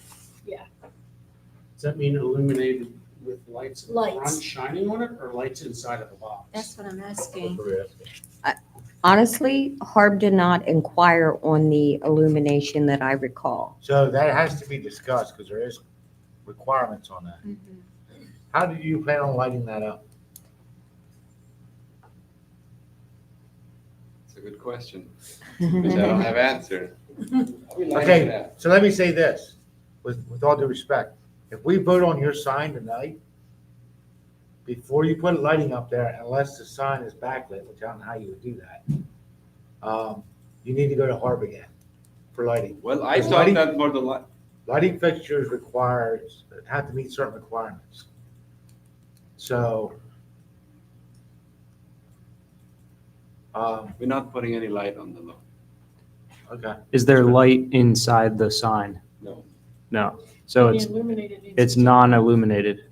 S8: Does that mean illuminated with lights in the
S4: Lights.
S8: front shining on it, or lights inside of the box?
S3: That's what I'm
S16: what
S3: asking.
S16: we're asking.
S15: Honestly, Harb did not inquire on the illumination that I recall.
S10: So that has to be discussed because there is requirements on that.
S3: Mhm.
S10: How do you plan on lighting that up?
S17: It's a good question, which I don't have answer.
S10: Okay, so let me say this, with all due respect. If we vote on your sign tonight, before you put lighting up there, unless the sign is backlit, which I don't know how you would do that, you need to go to Harb again for lighting.
S17: Well, I
S10: Because
S17: thought
S10: lighting-
S17: that for the light,
S10: Lighting fixtures requires, have to meet certain requirements. So,
S17: we're not putting any light on the look.
S10: okay.
S18: Is there light inside the sign?
S17: No.
S18: No. So
S4: The
S18: it's
S4: illuminated needs
S18: it's
S4: to be-
S18: non-illuminated.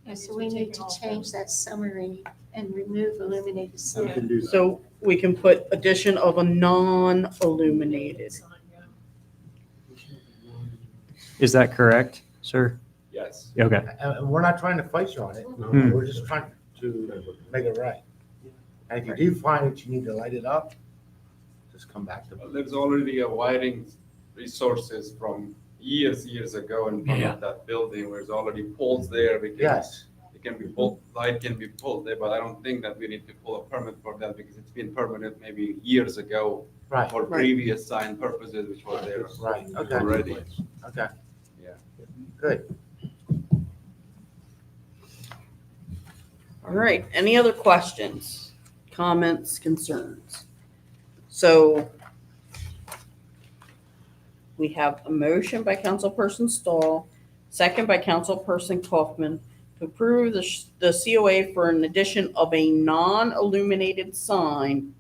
S3: Yeah, so we need to change that summary and remove illuminated sign.
S8: can do that.
S1: So we can put addition of a non-illuminated.
S18: Is that correct, sir?
S17: Yes.
S18: Okay.
S10: And we're not trying to fight you on it.
S18: Hmm.
S10: We're just trying to make it right. And if you do find that you need to light it up, just come back to
S17: Well,
S10: me.
S17: there's already a wiring resources from years ago in front
S11: Yeah.
S17: of that building. There's already poles there.
S10: Yes.
S17: It can be pulled, light can be pulled there, but I don't think that we need to pull a permit for that because it's been permitted maybe years ago
S10: Right.
S17: for
S1: Right.
S17: previous sign purposes, which was there
S10: Right, okay.
S17: already.
S10: Okay.
S17: Yeah.
S10: Good.
S1: All right, any other questions, comments, concerns? So we have a motion by Councilperson Stahl, second by Councilperson Kaufman, to approve the COA for an addition of a non-illuminated sign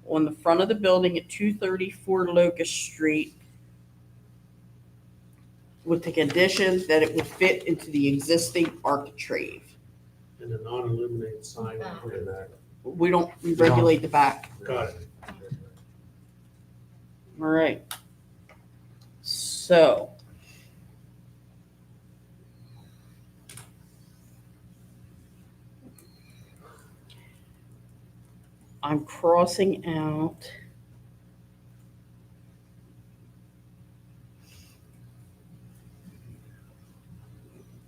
S1: on the front of the building at 234 Locust Street with the condition that it would fit into the existing architrave.
S8: And a non-illuminated sign in that.
S1: We don't regulate the back.
S8: Got it.
S1: All right. So. I'm crossing out.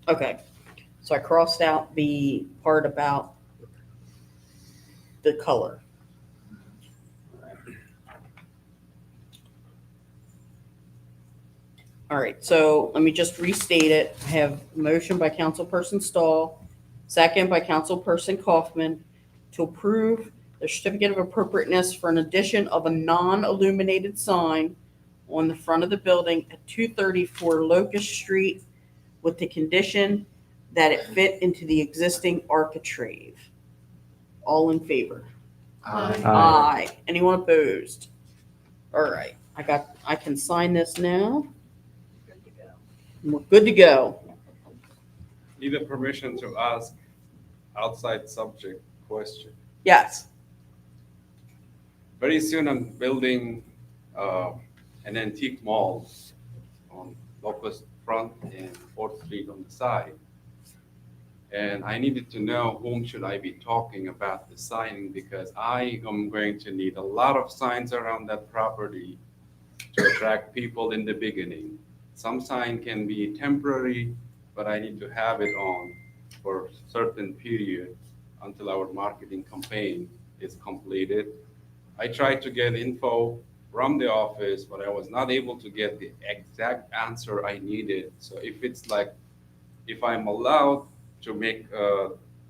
S1: Okay, so I crossed out the part about the color. All right, so let me just restate it. I have a motion by Councilperson Stahl, second by Councilperson Kaufman, to approve the certificate of appropriateness for an addition of a non-illuminated sign on the front of the building at 234 Locust Street with the condition that it fit into the existing architrave. All in favor?
S10: Aye.
S1: Aye. Anyone opposed? All right, I can sign this now. We're good to go.
S17: Need a permission to ask outside subject question.
S1: Yes.
S17: Very soon I'm building an antique mall on Locust Front and 4th Street on the side. And I needed to know whom should I be talking about the signing because I am going to need a lot of signs around that property to attract people in the beginning. Some sign can be temporary, but I need to have it on for a certain period until our marketing campaign is completed. I tried to get info from the office, but I was not able to get the exact answer I needed. So if I'm allowed to make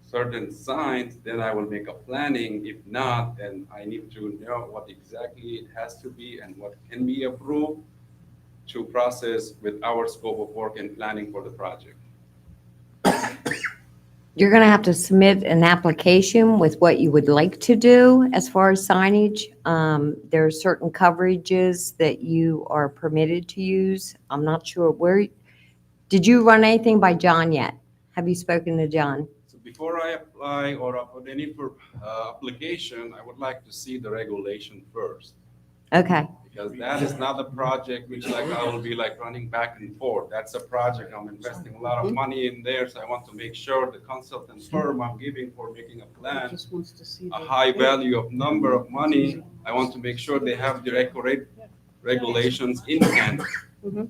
S17: certain signs, then I will make a planning. If not, then I need to know what exactly it has to be and what can be approved to process with our scope of work and planning for the project.
S15: You're going to have to submit an application with what you would like to do as far as signage. There are certain coverages that you are permitted to use. I'm not sure where, did you run anything by John yet? Have you spoken to John?
S17: So before I apply or put any application, I would like to see the regulation first.
S15: Okay.
S17: Because that is not a project which I will be running back and forth. That's a project I'm investing a lot of money in there. So I want to make sure the consultant firm I'm giving for making a plan, a high value of number of money, I want to make sure they have the accurate regulations in hand.
S1: Mm-hmm.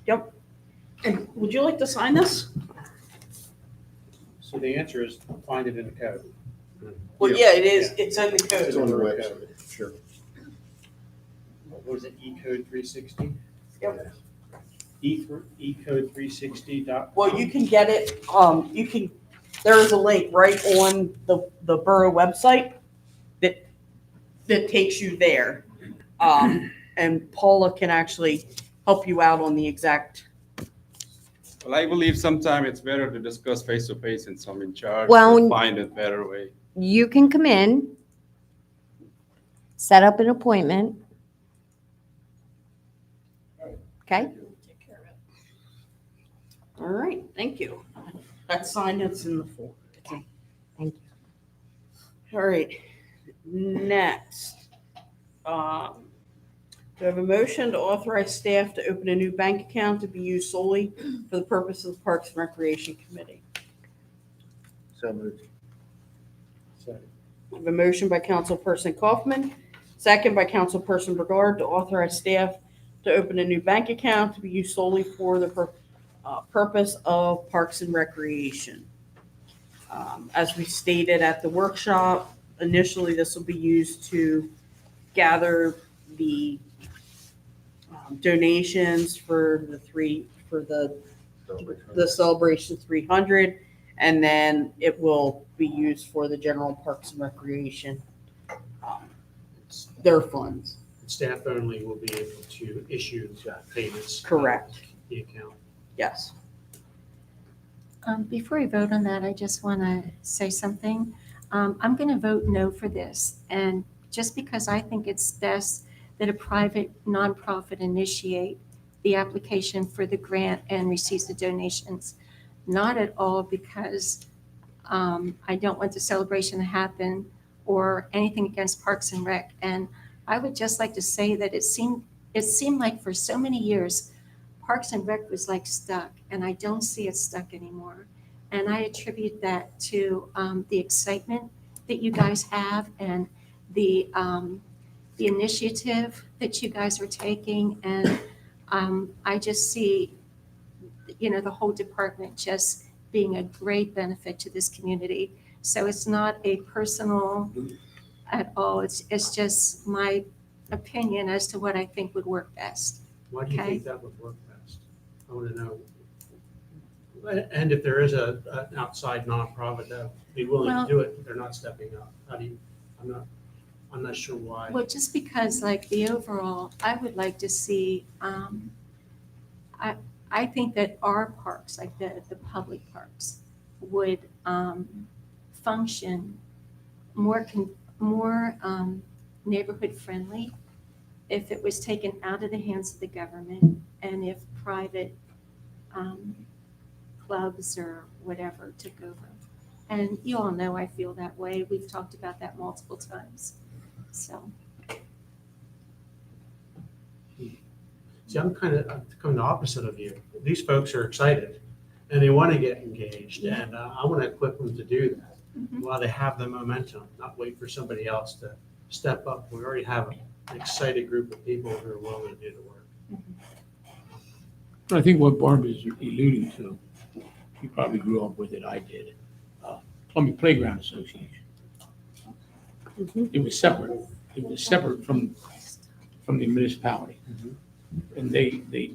S1: Yep. And would you like to sign this?
S8: So the answer is find it in the code.
S1: Well, yeah, it is. It's in the code.
S14: It's on the website, sure.
S8: What was it, E-code 360?
S1: Yep.
S8: E-code 360.
S1: Well, you can get it, there is a link right on the Borough website that takes you there. And Paula can actually help you out on the exact.
S17: Well, I believe sometime it's better to discuss face to face since I'm in charge.
S15: Well,
S17: to find a better way.
S15: You can come in, set up an appointment. Okay?
S1: All right, thank you. That sign that's in the folder.
S15: Okay, thank
S1: you. All right, Next, do I have a motion to authorize staff to open a new bank account to be used solely for the purpose of the Parks and Recreation Committee?
S10: So moved.
S1: I have a motion by Councilperson Kaufman, second by Councilperson Brigard to authorize staff to open a new bank account to be used solely for the purpose of Parks and Recreation. As we stated at the workshop, initially this will be used to gather the donations for the Celebration 300, and then it will be used for the general Parks and Recreation, their funds.
S8: Staff only will be able to issue payments.
S1: Correct.
S8: The account.
S1: Yes.
S3: Before we vote on that, I just want to say something. I'm going to vote no for this. And just because I think it's best that a private nonprofit initiate the application for the grant and receives the donations, not at all because I don't want the celebration to happen or anything against Parks and Rec. And I would just like to say that it seemed like for so many years, Parks and Rec was like stuck, and I don't see it stuck anymore. And I attribute that to the excitement that you guys have and the initiative that you guys are taking. And I just see, the whole department just being a great benefit to this community. So it's not a personal at all. It's just my opinion as to what I think would work best.
S8: Why do you
S3: Okay.
S8: think that would work best? I want to know. And if there is an outside nonprofit that would be willing
S3: Well-
S8: to do it, but they're not stepping up, how do you, I'm not sure why.
S3: Well, just because like the overall, I would like to see, I think that our parks, like the public parks, would function more neighborhood friendly if it was taken out of the hands of the government and if private clubs or whatever took over. And you all know I feel that way. We've talked about that multiple times. So,
S8: See, I'm kind of the opposite of you. These folks are excited and they want to get engaged, and I want to equip them to do that while they have the momentum, not wait for somebody else to step up. We already have an excited group of people who are willing to do the work.
S11: I think what Barb is alluding to, you probably grew up with it, I did, Columbia Playground Association. It was separate. It was separate from the municipality. And they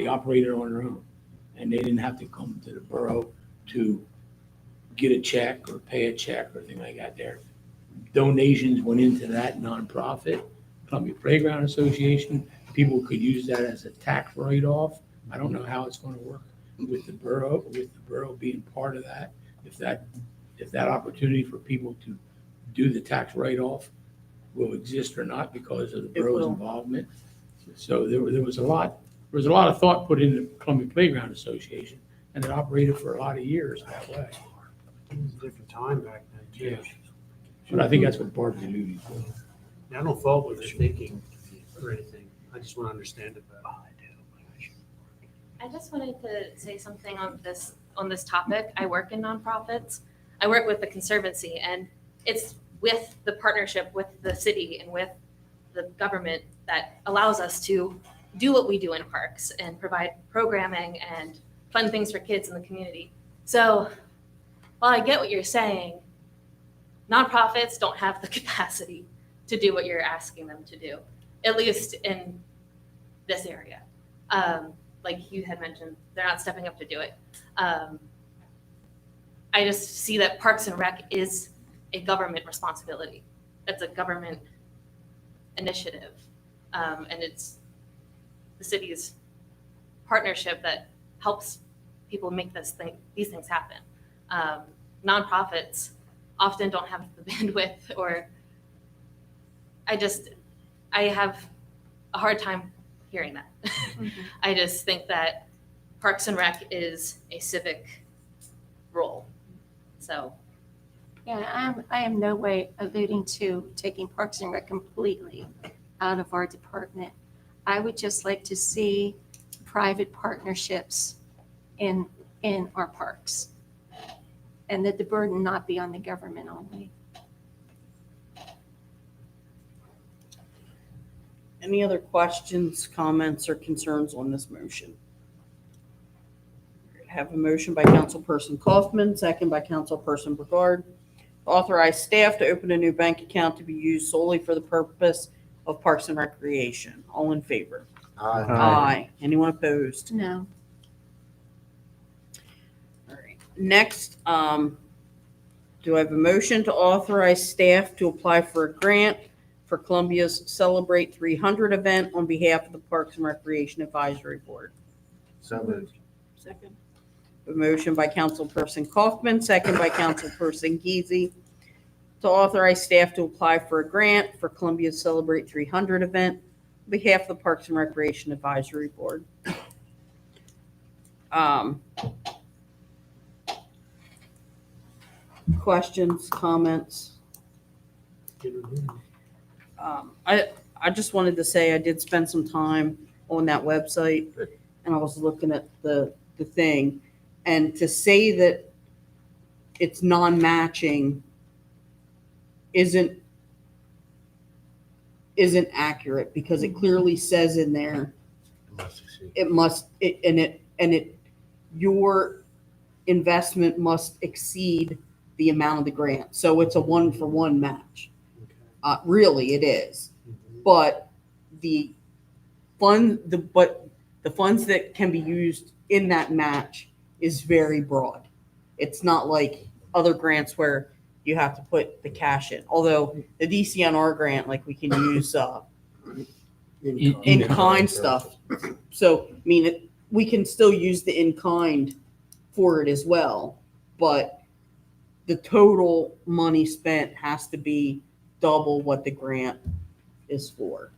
S11: operated on their own. And they didn't have to come to the borough to get a check or pay a check or anything like that there. Donations went into that nonprofit, Columbia Playground Association. People could use that as a tax write-off. I don't know how it's going to work with the borough being part of that. If that opportunity for people to do the tax write-off will exist or not because of the borough's involvement. So there was a lot of thought put into Columbia Playground Association, and it operated for a lot of years that way.
S8: It was a different time back then too.
S11: But I think that's what Barb's alluding to.
S8: Yeah, I don't fault what they're thinking or anything. I just want to understand it better.
S19: I just wanted to say something on this topic. I work in nonprofits. I work with the Conservancy, and it's with the partnership with the city and with the government that allows us to do what we do in parks and provide programming and fun things for kids in the community. So while I get what you're saying, nonprofits don't have the capacity to do what you're asking them to do, at least in this area. Like you had mentioned, they're not stepping up to do it. I just see that Parks and Rec is a government responsibility. It's a government initiative. And it's the city's partnership that helps people make these things happen. Nonprofits often don't have the bandwidth, or I have a hard time hearing that. I just think that Parks and Rec is a civic role. So
S3: Yeah, I am no way alluding to taking Parks and Rec completely out of our department. I would just like to see private partnerships in our parks. And that the burden not be on the government only.
S1: Any other questions, comments, or concerns on this motion? Have a motion by Councilperson Kaufman, second by Councilperson Brigard. Authorize staff to open a new bank account to be used solely for the purpose of Parks and Recreation. All in favor? Aye. Anyone opposed?
S3: No.
S1: All right. Next, do I have a motion to authorize staff to apply for a grant for Columbia's Celebrate 300 event on behalf of the Parks and Recreation Advisory Board?
S10: So moved.
S1: Second. A motion by Councilperson Kaufman, second by Councilperson Geezy, to authorize staff to apply for a grant for Columbia's Celebrate 300 event on behalf of the Parks and Recreation Advisory Board. Questions, comments? I just wanted to say I did spend some time on that website, and I was looking at the thing, and to say that it's non-matching isn't accurate, because it clearly says in there your investment must exceed the amount of the grant. So it's a 1-for-1 match. Really, it is. But the funds that can be used in that match is very broad. It's not like other grants where you have to put the cash in. Although the DCNR grant, like, we can use in-kind stuff. So, I mean, we can still use the in-kind for it as well. But the total money spent has to be double what the grant is for.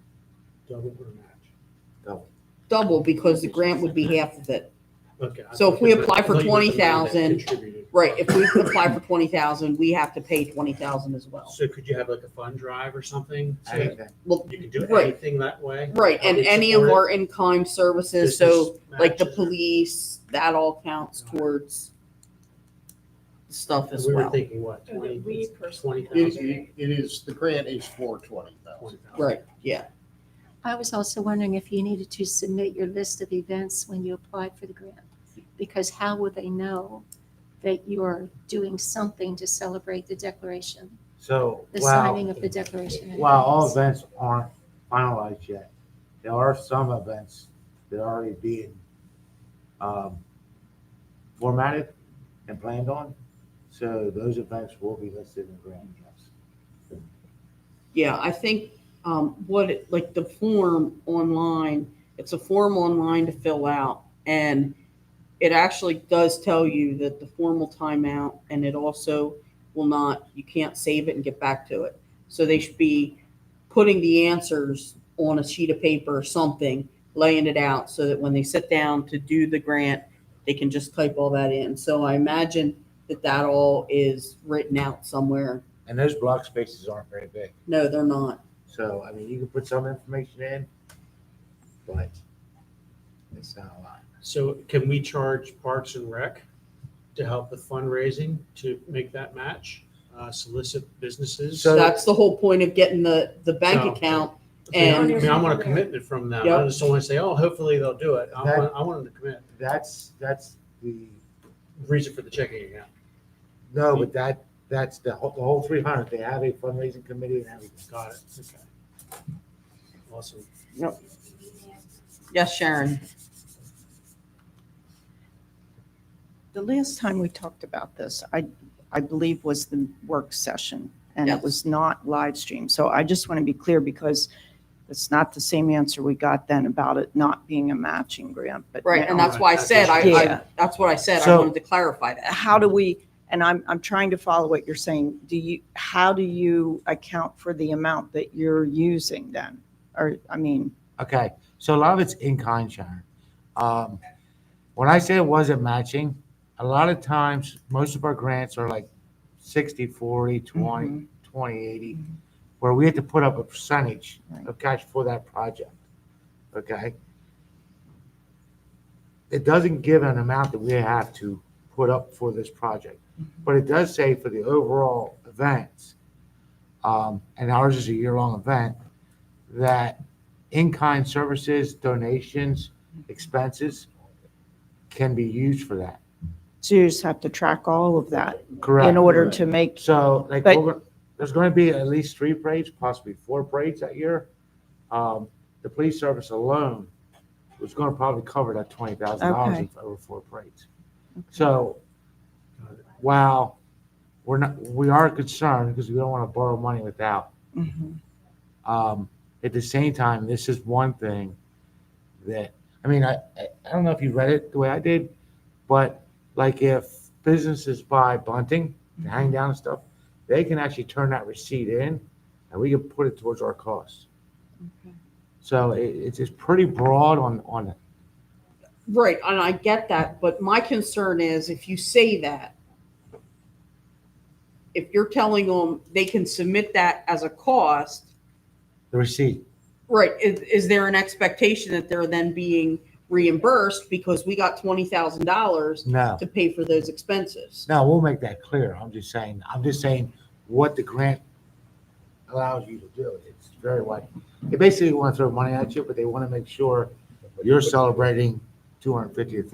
S8: Double or match?
S1: Double, because the grant would be half of it.
S8: Okay.
S1: So if we apply for
S8: I thought you meant the amount that
S1: 20,000,
S8: contributed.
S1: right, if we apply for 20,000, we have to pay 20,000 as well.
S8: So could you have like a fund drive or something? So
S10: Anything.
S1: Well,
S8: you can do
S1: right.
S8: anything that way?
S1: Right, and
S8: Public
S1: any of
S8: support
S1: our
S8: it?
S1: in-kind services,
S8: Business
S1: so like the
S8: matches?
S1: police, that all counts towards stuff as
S8: We were
S1: well.
S8: thinking what,
S4: And then we personally-
S8: 20,000?
S14: It is, the grant is for 20,000.
S1: Right, yeah.
S3: I was also wondering if you needed to submit your list of events when you applied for the grant. Because how would they know that you're doing something to celebrate the declaration,
S10: So,
S3: the
S10: wow,
S3: signing of the declaration? of
S10: while all
S3: Independence?
S10: events aren't finalized yet, there are some events that are already being formatted and planned on. So those events will be listed in the grant, yes.
S1: Yeah, I think like the form online, it's a form online to fill out, and it actually does tell you that the form will time out, and it also will not, you can't save it and get back to it. So they should be putting the answers on a sheet of paper or something, laying it out so that when they sit down to do the grant, they can just type all that in. So I imagine that all is written out somewhere.
S10: And those block spaces aren't very big.
S1: No, they're not.
S10: So, I mean, you can put some information in, but it's not a lot.
S8: So can we charge Parks and Rec to help with fundraising to make that match, solicit businesses?
S1: So that's the whole point of getting the bank
S8: So-
S1: account.
S8: I
S1: And
S8: mean, I want a commitment from them. I
S1: Yep.
S8: just don't want to say, oh, hopefully they'll do it. I want them to commit.
S10: That's the,
S8: Reason for the checking account.
S10: no, but that's the whole 300. They have a fundraising committee and everything.
S8: Got it. Okay. Awesome.
S1: Yep. Yes, Sharon.
S6: The last time we talked about this, I believe was the work session, and
S1: Yes.
S6: it was not live streamed. So I just want to be clear, because it's not the same answer we got then about it not being a matching grant, but.
S1: Right, and
S6: now-
S1: that's why I said,
S6: Yeah.
S1: that's what I said. I
S6: So-
S1: wanted to clarify that.
S6: How do we, and I'm trying to follow what you're saying, how do you account for the amount that you're using then? Or, I mean,
S10: Okay, so a lot of it's in kind, Sharon. When I say it wasn't matching, a lot of times, most of our grants are like 60/40, 20/80, where we had to put up a percentage of cash for that project. Okay? It doesn't give an amount that we have to put up for this project, but it does say for the overall events, and ours is a year-long event, that in-kind services, donations, expenses can be used for that.
S6: So you just have to track all of that
S10: Correct.
S6: in order to make,
S10: So, like,
S6: But-
S10: there's going to be at least 3 parades, possibly 4 parades that year. The police service alone was going to probably cover that $20,000
S6: Okay.
S10: over 4 parades. So, while we are concerned because we don't want to borrow money without.
S6: Mhm.
S10: At the same time, this is one thing that, I mean, I don't know if you read it the way I did, but like if businesses buy bunting to hang down and stuff, they can actually turn that receipt in and we can put it towards our costs. So it's pretty broad on it.
S1: Right, and I get that, but my concern is if you say that, if you're telling them they can submit that as a cost,
S10: The receipt.
S1: right, is there an expectation that they're then being reimbursed because we got $20,000
S10: No.
S1: to pay for those expenses?
S10: No, we'll make that clear. I'm just saying what the grant allows you to do. It's very wide. They basically want to throw money at you, but they want to make sure you're celebrating 250th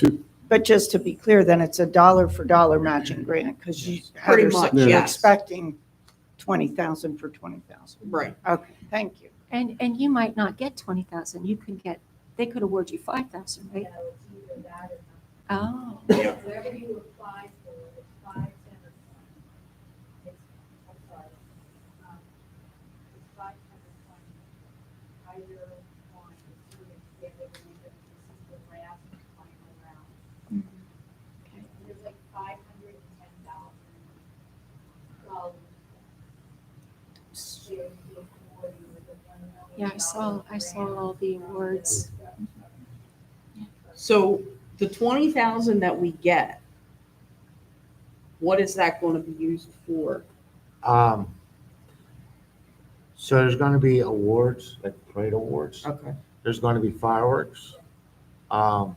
S10: year.
S6: but just to be clear, then it's a dollar for dollar matching grant because you
S1: Pretty
S6: Heather
S1: much,
S6: said you're
S1: yes.
S6: expecting 20,000 for 20,000.
S1: Right.
S6: Okay, thank you.
S3: And you might not get 20,000. You could get, they could award you 5,000, right? Oh.
S4: Whatever you apply for, it's 5, 10, or 20. It's, I'm sorry, it's 5, 10, or 20. Either one is doing it, they believe that this is the last final round. And there's like $510,000.
S3: Yeah, I saw all the awards.
S1: So the 20,000 that we get, what is that going to be used for?
S10: So there's going to be awards, like parade awards.
S1: Okay.
S10: There's going to be fireworks.
S4: Marketing,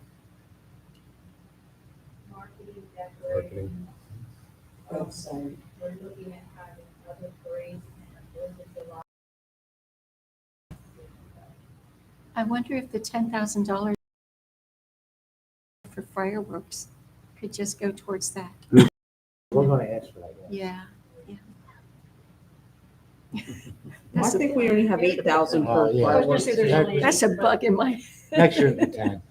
S4: decorating.
S1: Oh, sorry.
S4: We're looking at having other parades and 4th of July.
S3: I wonder if the $10,000 for fireworks could just go towards that.
S10: We're going to ask for that.
S3: Yeah, yeah.
S1: I think we only have 8,000
S10: Oh,
S1: per
S10: yeah.
S4: I was gonna say there's only.
S3: That's a bug in my.
S10: Next year it'll be 10.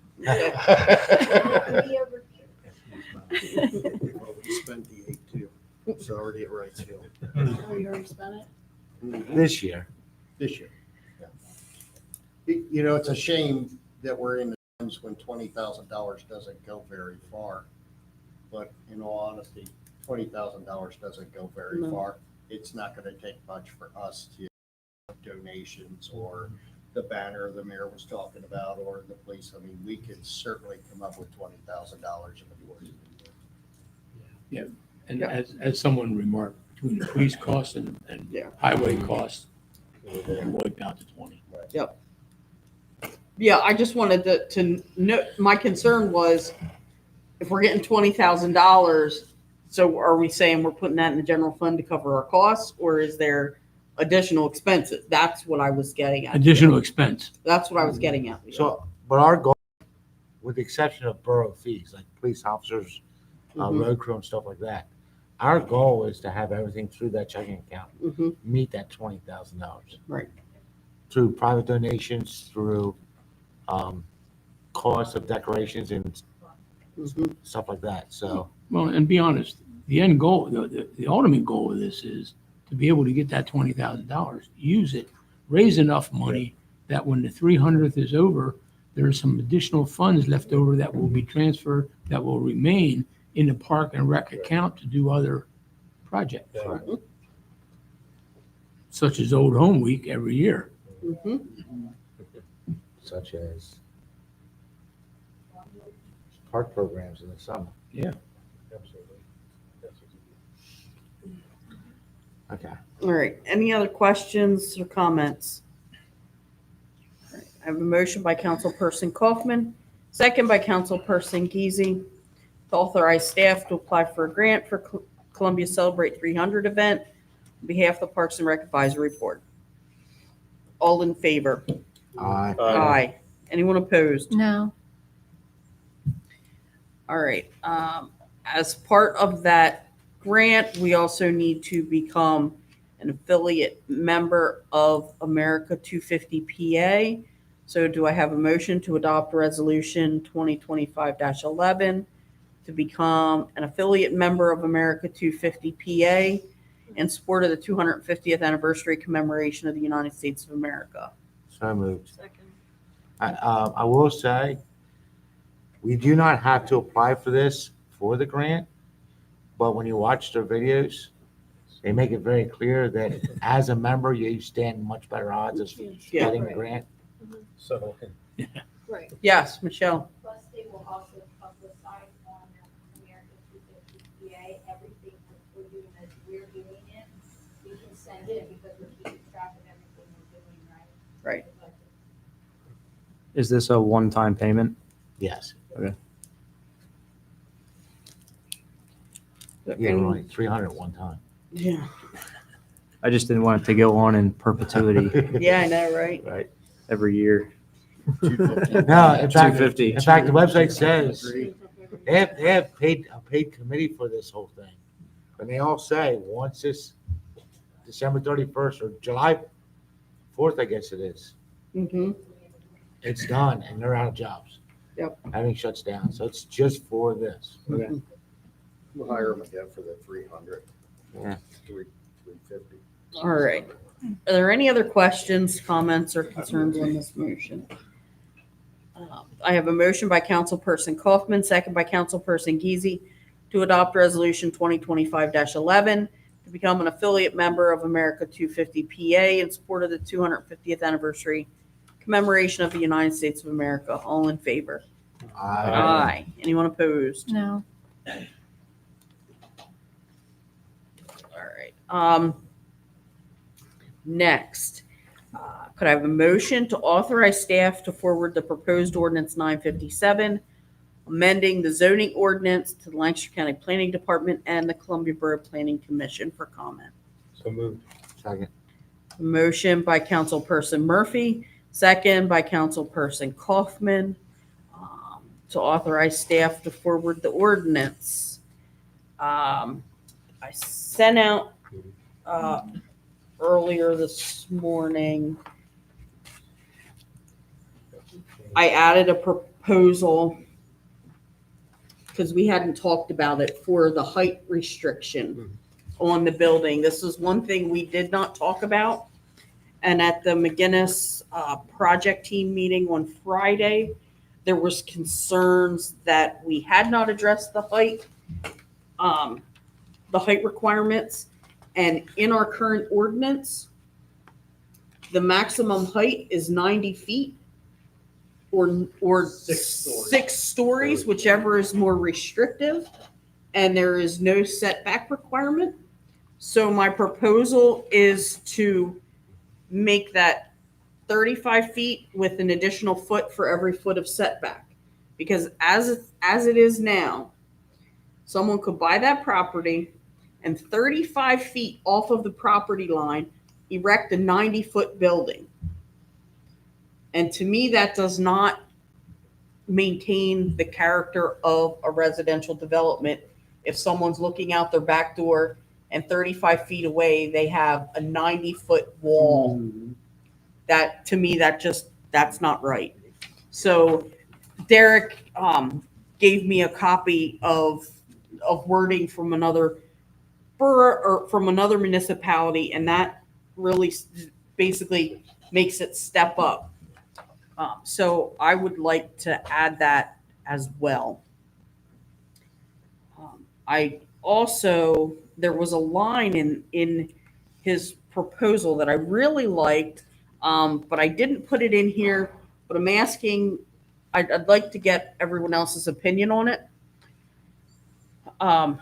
S14: Well, we spent the 8 too. It's already at Wrights Hill
S4: Oh, you already spent it?
S10: This year.
S14: this year. Yeah. You know, it's a shame that we're in the times when $20,000 doesn't go very far. But in all honesty, $20,000 doesn't go very
S1: No.
S14: far. It's not going to take much for us to donations or the banner the mayor was talking about or the police. I mean, we could certainly come up with $20,000 in the course of the year.
S11: And as someone remarked, between the police costs and highway costs, it wiped out to 20.
S1: Yep. Yeah, I just wanted to know, my concern was if we're getting $20,000, so are we saying we're putting that in the general fund to cover our costs or is there additional expenses? That's what I was getting at.
S11: Additional expense.
S1: That's what I was getting at.
S10: So, but our goal, with the exception of borough fees, like police officers,
S1: Mhm.
S10: road crew and stuff like that, our goal is to have everything through that checking account,
S1: Mhm.
S10: meet that $20,000.
S1: Right.
S10: Through private donations, through cost of decorations and
S1: Mhm.
S10: stuff like that. So,
S11: Well, and be honest, the end goal, the ultimate goal of this is to be able to get that $20,000, use it, raise enough money that when the 300th is over, there are some additional funds left over that will be transferred, that will remain in the park and rec account to do other projects, such as Old Home Week every year.
S1: Mhm.
S10: such as park programs in the summer.
S11: Yeah.
S16: Absolutely.
S10: Okay.
S1: All right, any other questions or comments? All right, I have a motion by Councilperson Kaufman, second by Councilperson Geezy, to authorize staff to apply for a grant for Columbia Celebrate 300 event on behalf of the Parks and Rec Advisory Board. All in favor?
S10: Aye.
S1: Aye. Anyone opposed?
S3: No.
S1: All right. As part of that grant, we also need to become an affiliate member of America 250 PA. So do I have a motion to adopt Resolution 2025-11 to become an affiliate member of America 250 PA in support of the 250th anniversary commemoration of the United States of America?
S10: So moved. I will say, we do not have to apply for this for the grant, but when you watch their videos, they make it very clear that as a member, you stand much better odds of getting the grant.
S16: So,
S4: Right.
S1: Yes, Michelle.
S4: Plus, they will also publicize on America 250 PA, everything that we're doing as we're doing it. We can send it because we're keeping track of everything we're doing, right?
S1: Right.
S18: Is this a one-time payment?
S10: Yes.
S18: Okay.
S10: Yeah, we're only 300 at one time.
S1: Yeah.
S18: I just didn't want it to go on in perpetuity
S1: Yeah, I know, right?
S10: Right.
S18: every year.
S10: No, in fact,
S18: 250.
S10: in fact, the website says they have a paid committee for this whole thing. And they all say, once this December 31st or July 4th, I guess it is,
S1: Mm-hmm.
S10: it's done and they're out of jobs.
S1: Yep.
S10: Everything shuts down. So it's just for this.
S14: Okay. We'll hire them again for the 300.
S10: Yeah.
S14: 350.
S1: All right. Are there any other questions, comments, or concerns on this motion? I have a motion by Councilperson Kaufman, second by Councilperson Geezy, to adopt Resolution 2025-11 to become an affiliate member of America 250 PA in support of the 250th anniversary commemoration of the United States of America. All in favor? Aye. Anyone opposed?
S3: No.
S1: All right. Next, could I have a motion to authorize staff to forward the proposed ordinance 957, amending the zoning ordinance to the Lancaster County Planning Department and the Columbia Borough Planning Commission for comment?
S16: so moved.
S10: Second.
S1: Motion by Councilperson Murphy, second by Councilperson Kaufman, to authorize staff to forward the ordinance. I sent out earlier this morning, I added a proposal because we hadn't talked about it for the height restriction on the building. This is one thing we did not talk about. And at the McGinnis project team meeting on Friday, there was concerns that we had not addressed the height requirements. And in our current ordinance, the maximum height is 90 feet or six stories, whichever is more restrictive. And there is no setback requirement. So my proposal is to make that 35 feet with an additional foot for every foot of setback. Because as it is now, someone could buy that property and 35 feet off of the property line, erect a 90-foot building. And to me, that does not maintain the character of a residential development. If someone's looking out their back door and 35 feet away, they have a 90-foot wall. That, to me, that's not right. So Derek gave me a copy of wording from another borough or from another municipality, and that really basically makes it step up. So I would like to add that as well. I also, there was a line in his proposal that I really liked, but I didn't put it in here, but I'm asking, I'd like to get everyone else's opinion on it. And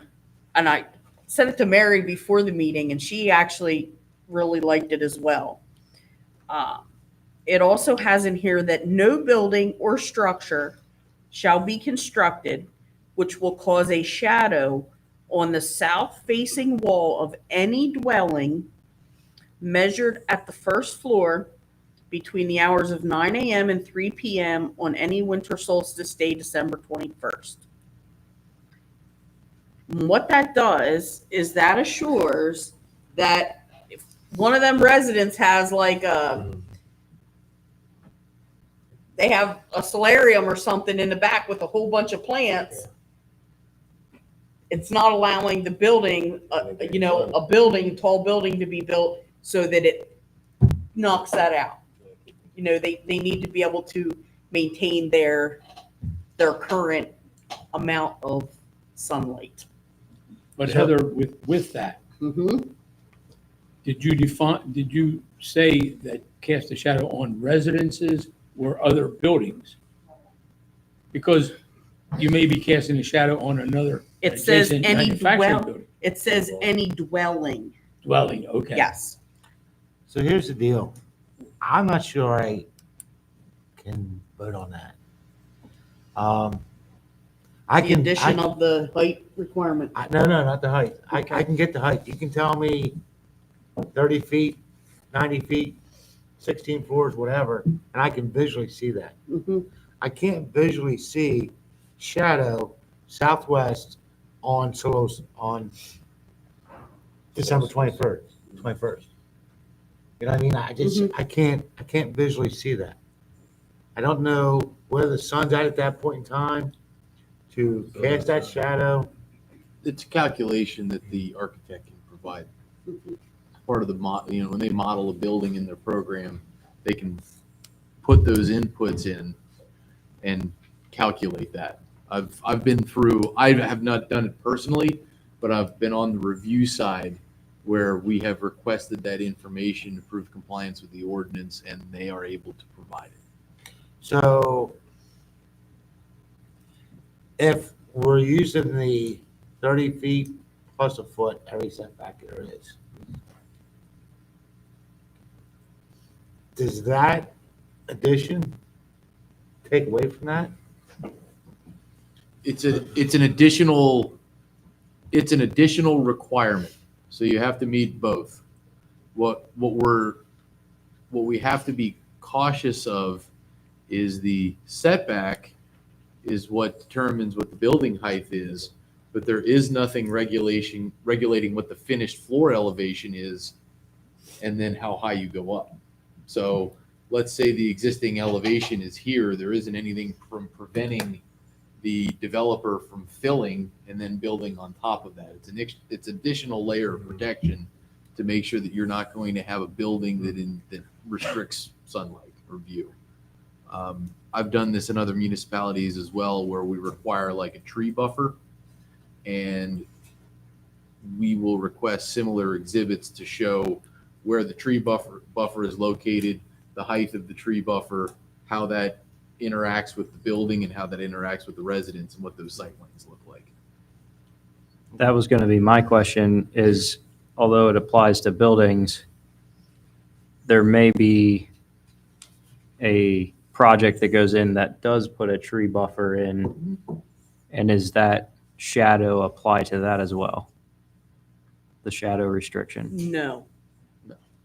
S1: sent it to Mary before the meeting, and she actually really liked it as well. It also has in here that no building or structure shall be constructed which will cause a shadow on the south-facing wall of any dwelling measured at the first floor between the hours of 9 a.m. and 3 p.m. on any winter solstice day, December 21st. And what that does is that assures that if one of them residents has like they have a solarium or something in the back with a whole bunch of plants, it's not allowing the building, tall building to be built so that it knocks that out. They need to be able to maintain their current amount of sunlight.
S11: But Heather, with that, did you say that cast a shadow on residences or other buildings? Because you may be casting a shadow on another
S1: It says
S11: adjacent
S1: any
S11: manufacturing building.
S1: It says any dwelling.
S11: Dwelling, okay.
S1: Yes.
S10: So here's the deal. I'm not sure I can vote on that.
S1: The addition of the height requirement.
S10: No, not the height. I can get the height. You can tell me 30 feet, 90 feet, 16 floors, whatever, and I can visually see that. I can't visually see shadow southwest on December 21st. You know what I mean? I can't visually see that. I don't know where the sun's at that point in time to cast that shadow.
S7: It's a calculation that the architect can provide. Part of the when they model a building in their program, they can put those inputs in and calculate that. I've been through, I have not done it personally, but I've been on the review side where we have requested that information to prove compliance with the ordinance, and they are able to provide it.
S10: So if we're using the 30 feet plus a foot every setback there is, does that addition take away from that?
S7: It's an additional requirement. So you have to meet both. What we have to be cautious of is the setback is what determines what the building height is, but there is nothing regulating what the finished floor elevation is and then how high you go up. So let's say the existing elevation is here, there isn't anything from preventing the developer from filling and then building on top of that. It's additional layer of protection to make sure that you're not going to have a building that restricts sunlight or view. I've done this in other municipalities as well, where we require like a tree buffer, and we will request similar exhibits to show where the tree buffer is located, the height of the tree buffer, how that interacts with the building and how that interacts with the residents and what those sight lines look like.
S18: That was going to be my question is, although it applies to buildings, there may be a project that goes in that does put a tree buffer in, and is that shadow apply to that as well? The shadow restriction?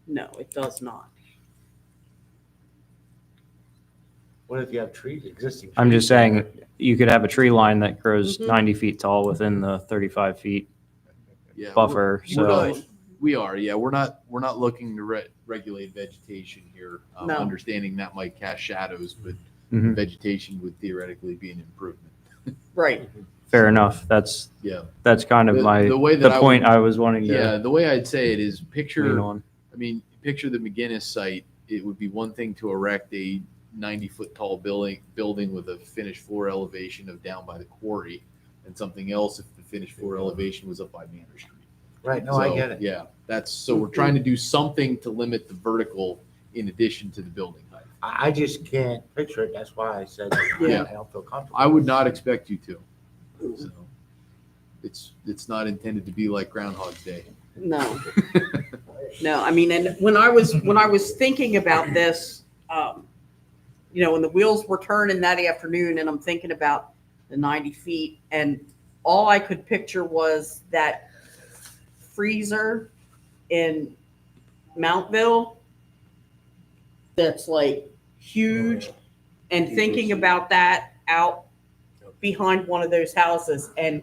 S1: No, it does not.
S10: What if you have trees, existing trees?
S18: I'm just saying, you could have a tree line that grows 90 feet tall within the 35 feet buffer.
S7: We are. We're not looking to regulate vegetation here.
S1: No.
S7: Understanding that might cast shadows, but vegetation would theoretically be an improvement.
S1: Right.
S18: Fair enough. That's kind of the point I was wanting to.
S7: Yeah, the way I'd say it is picture the McGinnis site. It would be one thing to erect a 90-foot tall building with a finished floor elevation of down by the quarry, and something else if the finished floor elevation was up by Manor Street.
S10: Right. No, I get it.
S7: Yeah, so we're trying to do something to limit the vertical in addition to the building height.
S10: I just can't picture it. That's why I said I don't feel comfortable.
S7: I would not expect you to. So. It's not intended to be like Groundhog's Day.
S1: No. No, I mean, and when I was thinking about this, when the wheels were turning that afternoon, and I'm thinking about the 90 feet, and all I could picture was that freezer in Mountville that's like huge, and thinking about that out behind one of those houses, and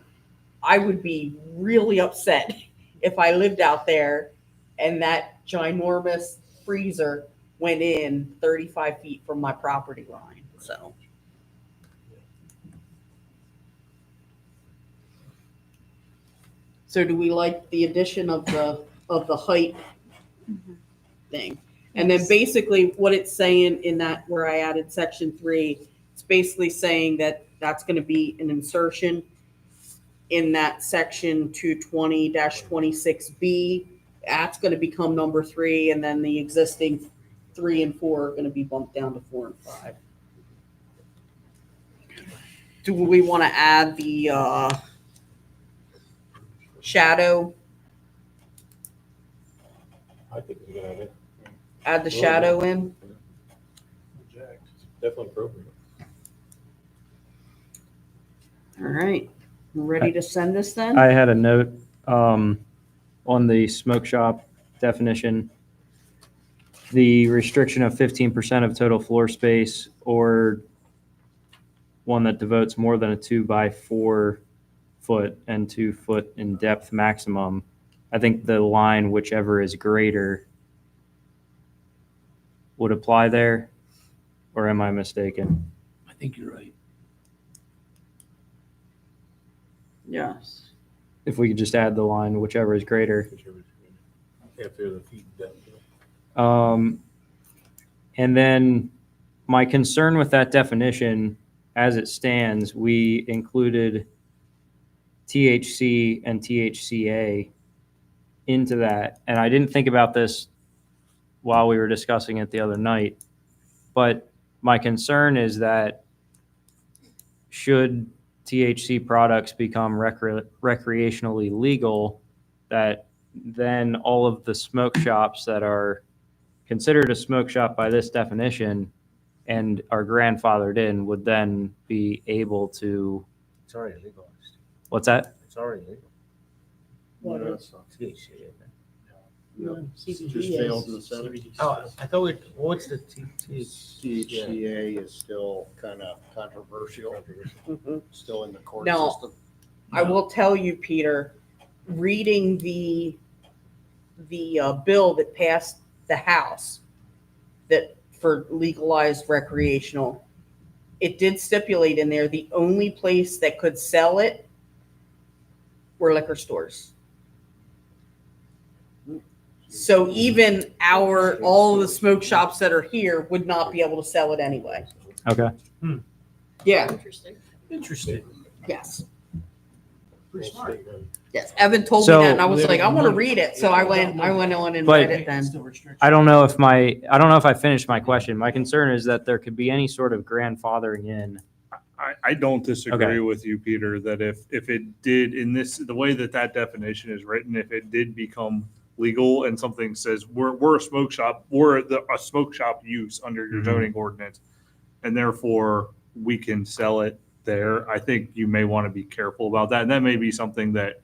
S1: I would be really upset if I lived out there and that ginormous freezer went in 35 feet from my property line. So do we like the addition of the height thing? And then basically what it's saying in that, where I added section 3, it's basically saying that that's going to be an insertion in that section 220-26B. That's going to become number 3, and then the existing 3 and 4 are going to be bumped down to 4 and 5. Do we want to add the shadow?
S16: I think it's a good idea.
S1: Add the shadow in?
S16: Definitely appropriate.
S1: All right. We're ready to send this then?
S18: I had a note on the smoke shop definition. The restriction of 15% of total floor space, or one that devotes more than a 2 by 4 foot and 2 foot in depth maximum. I think the line, whichever is greater, would apply there, or am I mistaken?
S11: I think you're right.
S1: Yes.
S18: If we could just add the line, whichever is greater.
S16: After the feet depth.
S18: And then my concern with that definition, as it stands, we included THC and THCA into that. And I didn't think about this while we were discussing it the other night, but my concern is that should THC products become recreationally legal, that then all of the smoke shops that are considered a smoke shop by this definition and are grandfathered in would then be able to.
S10: It's already legalized.
S18: What's that?
S10: It's already legal.
S1: What is?
S10: THC, isn't it?
S1: No,
S14: Just
S1: CBD
S14: failed
S1: is.
S14: in the Senate.
S10: Oh, I thought what's the
S14: THCA is still kind of controversial,
S1: Mhm.
S14: still in the court
S1: Now,
S14: system.
S1: I will tell you, Peter, reading the bill that passed the House that for legalized recreational, it did stipulate in there the only place that could sell it were liquor stores. So even all of the smoke shops that are here would not be able to sell it anyway.
S18: Okay.
S1: Yeah.
S8: Interesting.
S1: Yes.
S8: Pretty smart.
S1: Yes. Evan told
S18: So-
S1: me that, and I was like, I want to read it. So I went on and
S18: But-
S1: read it then.
S18: I don't know if I finished my question. My concern is that there could be any sort of grandfathering in.
S12: I don't disagree
S18: Okay.
S12: with you, Peter, that if it did the way that definition is written, if it did become legal and something says we're a smoke shop, a smoke shop use under your
S18: Mhm.
S12: zoning ordinance, and therefore we can sell it there, I think you may want to be careful about that. And that may be something that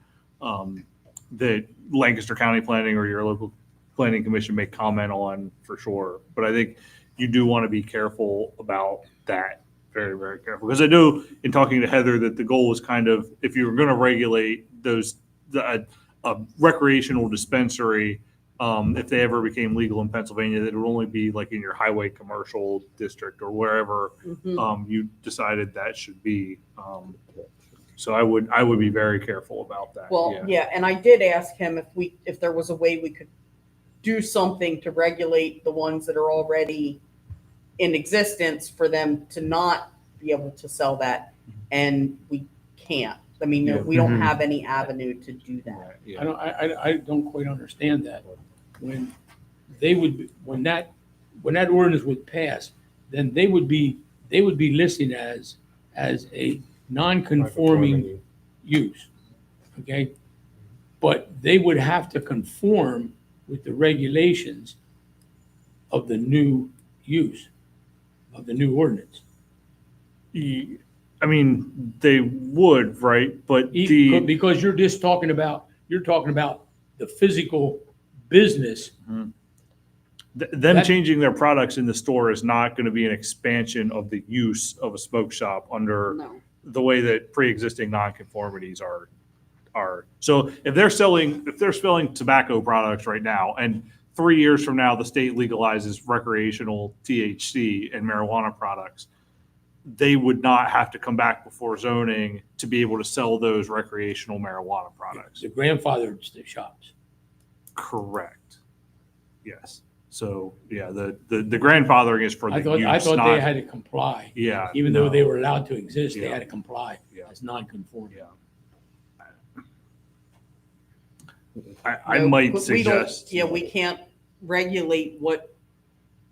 S12: that Lancaster County Planning or your local planning commission may comment on for sure. But I think you do want to be careful about that. Very, very careful. Because I know in talking to Heather that the goal was kind of, if you were going to regulate a recreational dispensary, if they ever became legal in Pennsylvania, that it would only be like in your highway commercial district or wherever you decided that should be. So I would be very careful about that.
S1: Well, yeah, and I did ask him if there was a way we could do something to regulate the ones that are already in existence for them to not be able to sell that, and we can't. I mean,
S11: Yeah.
S1: we don't
S18: Mhm.
S1: have any avenue to do that.
S11: I don't quite understand that. When that ordinance would pass, then they would be listed as a non-conforming use. okay? But they would have to conform with the regulations of the new use, of the new ordinance.
S12: I mean, they would, right? But
S11: Because you're just talking about, the physical business.
S12: them
S11: That-
S12: changing their products in the store is not going to be an expansion of the use of a smoke shop under
S1: No.
S12: the way that pre-existing nonconformities are. So if they're selling tobacco products right now, and 3 years from now the state legalizes recreational THC and marijuana products, they would not have to come back before zoning to be able to sell those recreational marijuana products.
S11: The grandfathered shops.
S12: Correct. Yes. So yeah, the grandfathering is for the
S11: I
S12: use,
S11: thought
S12: not.
S11: they had to comply.
S12: Yeah.
S11: Even though they
S12: no.
S11: were allowed to exist, they
S12: Yeah.
S11: had to comply
S12: Yeah.
S11: as non-conforming.
S12: I
S1: No,
S12: might
S1: but we don't-
S12: suggest.
S1: Yeah, we can't regulate what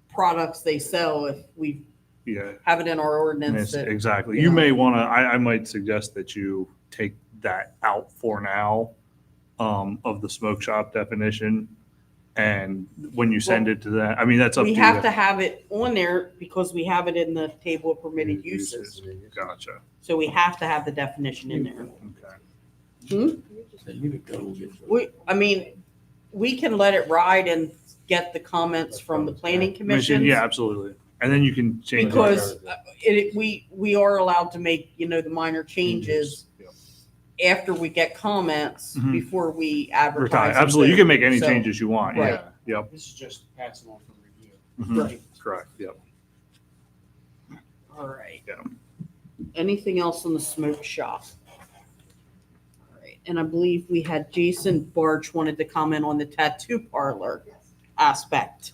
S1: products they sell if we
S12: Yeah.
S1: have it in our ordinance.
S12: Yes,
S1: that,
S12: exactly.
S1: you
S12: You
S1: know.
S12: may want to, I might suggest that you take that out for now, of the smoke shop definition. And when you send it to that, I mean, that's up to
S1: We
S12: you.
S1: have to have it on there because we have it in the table of permitted uses.
S12: Gotcha.
S1: So we have to have the definition in there.
S12: Okay.
S1: I mean, we can let it ride and get the comments from the planning commission.
S12: Yeah, absolutely. And then you can change.
S1: Because we are allowed to make, the minor changes after we get comments
S12: Mhm.
S1: before we advertise.
S12: Absolutely. You can make any
S1: So-
S12: changes you want.
S1: Right.
S12: Yeah. Yep.
S8: This is just passing on for review.
S12: Mhm.
S1: Right.
S12: Correct. Yep.
S1: All right.
S12: Yeah.
S1: Anything else on the smoke shop? All right. And I believe we had Jason Barch wanted to comment on the tattoo parlor aspect.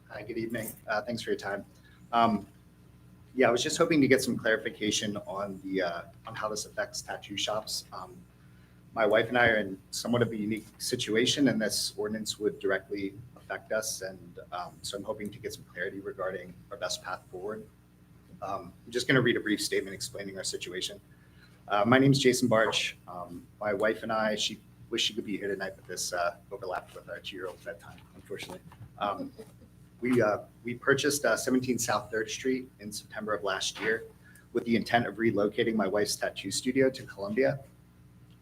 S20: Hi, good evening. Thanks for your time. Yeah, I was just hoping to get some clarification on on how this affects tattoo shops. My wife and I are in somewhat of a unique situation, and this ordinance would directly affect us. And so I'm hoping to get some clarity regarding our best path forward. I'm just going to read a brief statement explaining our situation. My name is Jason Barch. My wife and I, she wished she could be here tonight, but this overlapped with our 2-year-old bedtime, unfortunately. We purchased 17 South 3rd Street in September of last year with the intent of relocating my wife's tattoo studio to Columbia.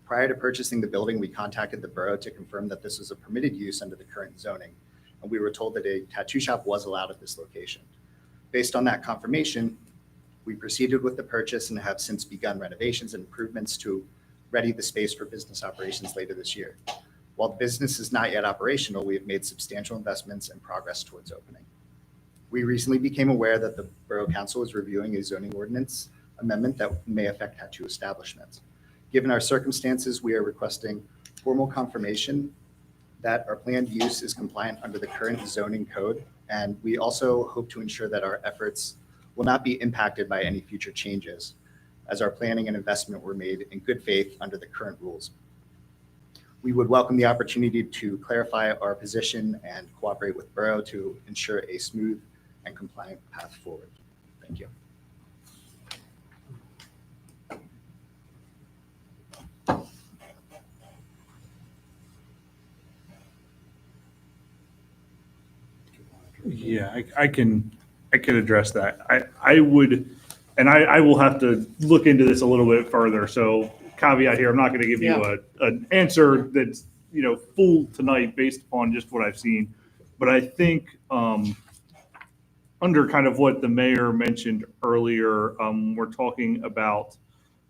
S20: Prior to purchasing the building, we contacted the borough to confirm that this was a permitted use under the current zoning, and we were told that a tattoo shop was allowed at this location. Based on that confirmation, we proceeded with the purchase and have since begun renovations and improvements to ready the space for business operations later this year. While the business is not yet operational, we have made substantial investments and progress towards opening. We recently became aware that the Borough Council is reviewing a zoning ordinance amendment that may affect tattoo establishments. Given our circumstances, we are requesting formal confirmation that our planned use is compliant under the current zoning code, and we also hope to ensure that our efforts will not be impacted by any future changes, as our planning and investment were made in good faith under the current rules. We would welcome the opportunity to clarify our position and cooperate with Borough to ensure a smooth and compliant path forward. Thank you.
S12: Yeah, I can address that. I would, and I will have to look into this a little bit further. So caveat here, I'm not going to give you an answer that's, full tonight based upon just what I've seen. But I think under kind of what the mayor mentioned earlier, we're talking about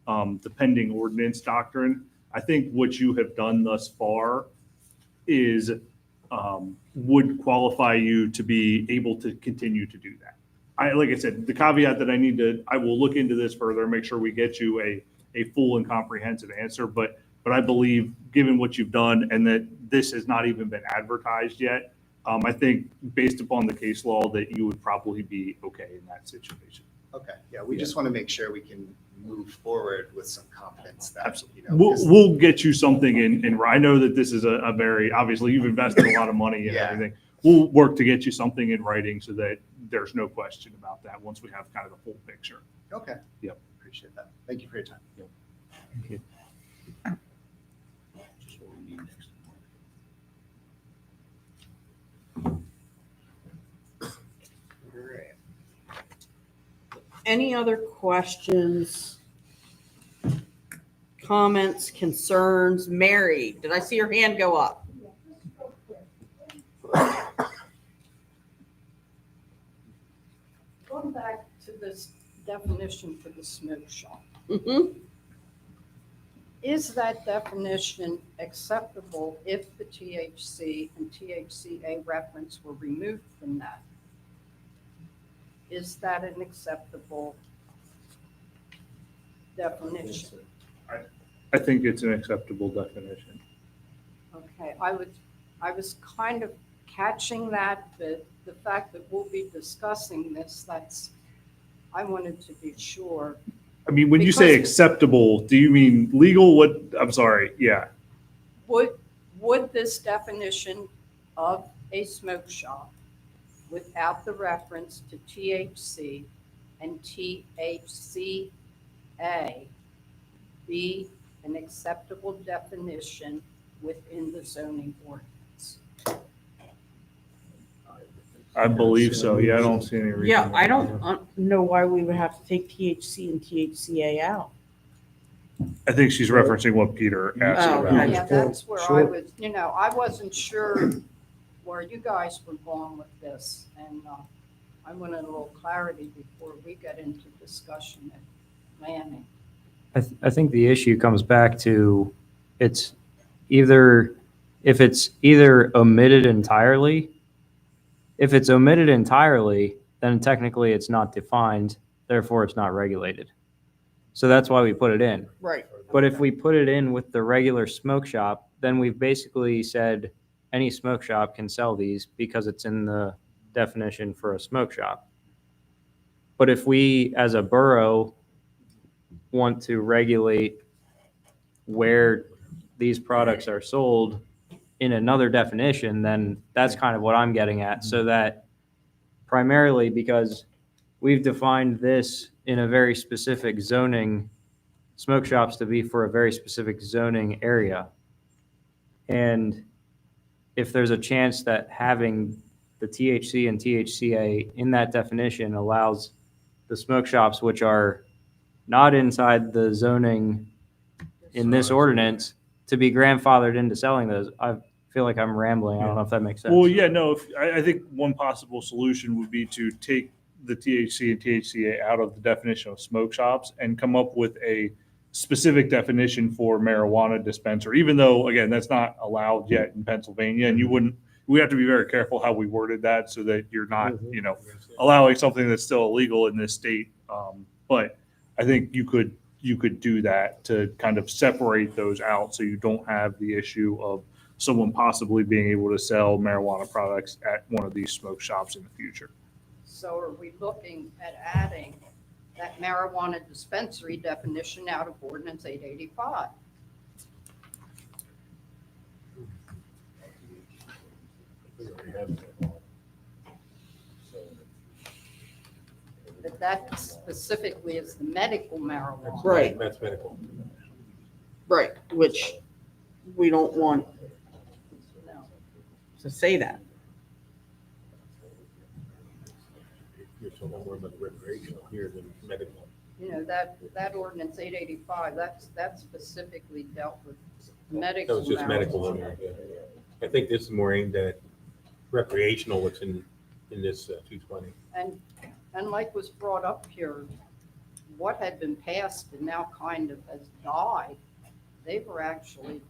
S12: the pending ordinance doctrine. I think what you have done thus far is would qualify you to be able to continue to do that. Like I said, the caveat that I will look into this further, make sure we get you a full and comprehensive answer. But I believe, given what you've done and that this has not even been advertised yet, I think based upon the case law that you would probably be okay in that situation.
S20: Okay, yeah, we just want to make sure we can move forward with some confidence that,
S12: Absolutely. We'll get you something in. I know that this is a very, obviously you've invested a lot of money and everything. We'll work to get you something in writing so that there's no question about that once we have kind of the full picture.
S20: Okay.
S12: Yep.
S20: Appreciate that. Thank you for your time.
S12: Yep.
S1: Any other questions, comments, concerns? Mary, did I see your hand go up?
S6: Going back to this definition for the smoke shop,
S1: Mm-hmm.
S6: is that definition acceptable if the THC and THCA reference were removed from that? Is that an acceptable definition?
S12: I think it's an acceptable definition.
S6: Okay, I was kind of catching that, but the fact that we'll be discussing this, I wanted to be sure.
S12: I mean, when you say
S6: Because-
S12: acceptable, do you mean legal? What, I'm sorry, yeah.
S6: Would this definition of a smoke shop without the reference to THC and THCA be an acceptable definition within the zoning ordinance?
S12: I believe so. Yeah, I don't see any reason.
S1: Yeah, I
S12: why
S1: don't
S12: not.
S1: know why we would have to take THC and THCA out.
S12: I think she's referencing what Peter asked
S1: Oh,
S12: about.
S1: okay.
S6: Yeah, that's where I was, I wasn't sure where you guys were going with this, and I wanted a little clarity before we get into discussion and planning.
S18: I think the issue comes back to it's either, if it's either omitted entirely, if it's omitted entirely, then technically it's not defined, therefore it's not regulated. So that's why we put it in.
S1: Right.
S18: But if we put it in with the regular smoke shop, then we've basically said any smoke shop can sell these because it's in the definition for a smoke shop. But if we, as a borough, want to regulate where these products are sold in another definition, then that's kind of what I'm getting at. So that primarily because we've defined this in a very specific zoning, smoke shops to be for a very specific zoning area. And if there's a chance that having the THC and THCA in that definition allows the smoke shops, which are not inside the zoning in this ordinance, to be grandfathered into selling those. I feel like I'm rambling. I don't know if that makes sense.
S12: Well, yeah, no, I think one possible solution would be to take the THC and THCA out of the definition of smoke shops and come up with a specific definition for marijuana dispenser, even though, again, that's not allowed yet in Pennsylvania. And we have to be very careful how we worded that so that you're not, allowing something that's still illegal in this state. But I think you could do that to kind of separate those out so you don't have the issue of someone possibly being able to sell marijuana products at one of these smoke shops in the future.
S6: So are we looking at adding that marijuana dispensary definition out of ordinance 885? But that specifically is the medical marijuana.
S1: Right.
S16: That's medical.
S1: Right, which we don't want
S6: No.
S1: to say that.
S16: You're talking more about the recreational here than medical.
S6: That ordinance 885, that specifically dealt with
S16: That
S6: medical
S16: was just medical in
S6: marijuana.
S16: there. Yeah. I think this is more aimed at recreational, what's in this 220.
S6: And like was brought up here, what had been passed and now kind of has died, they were actually,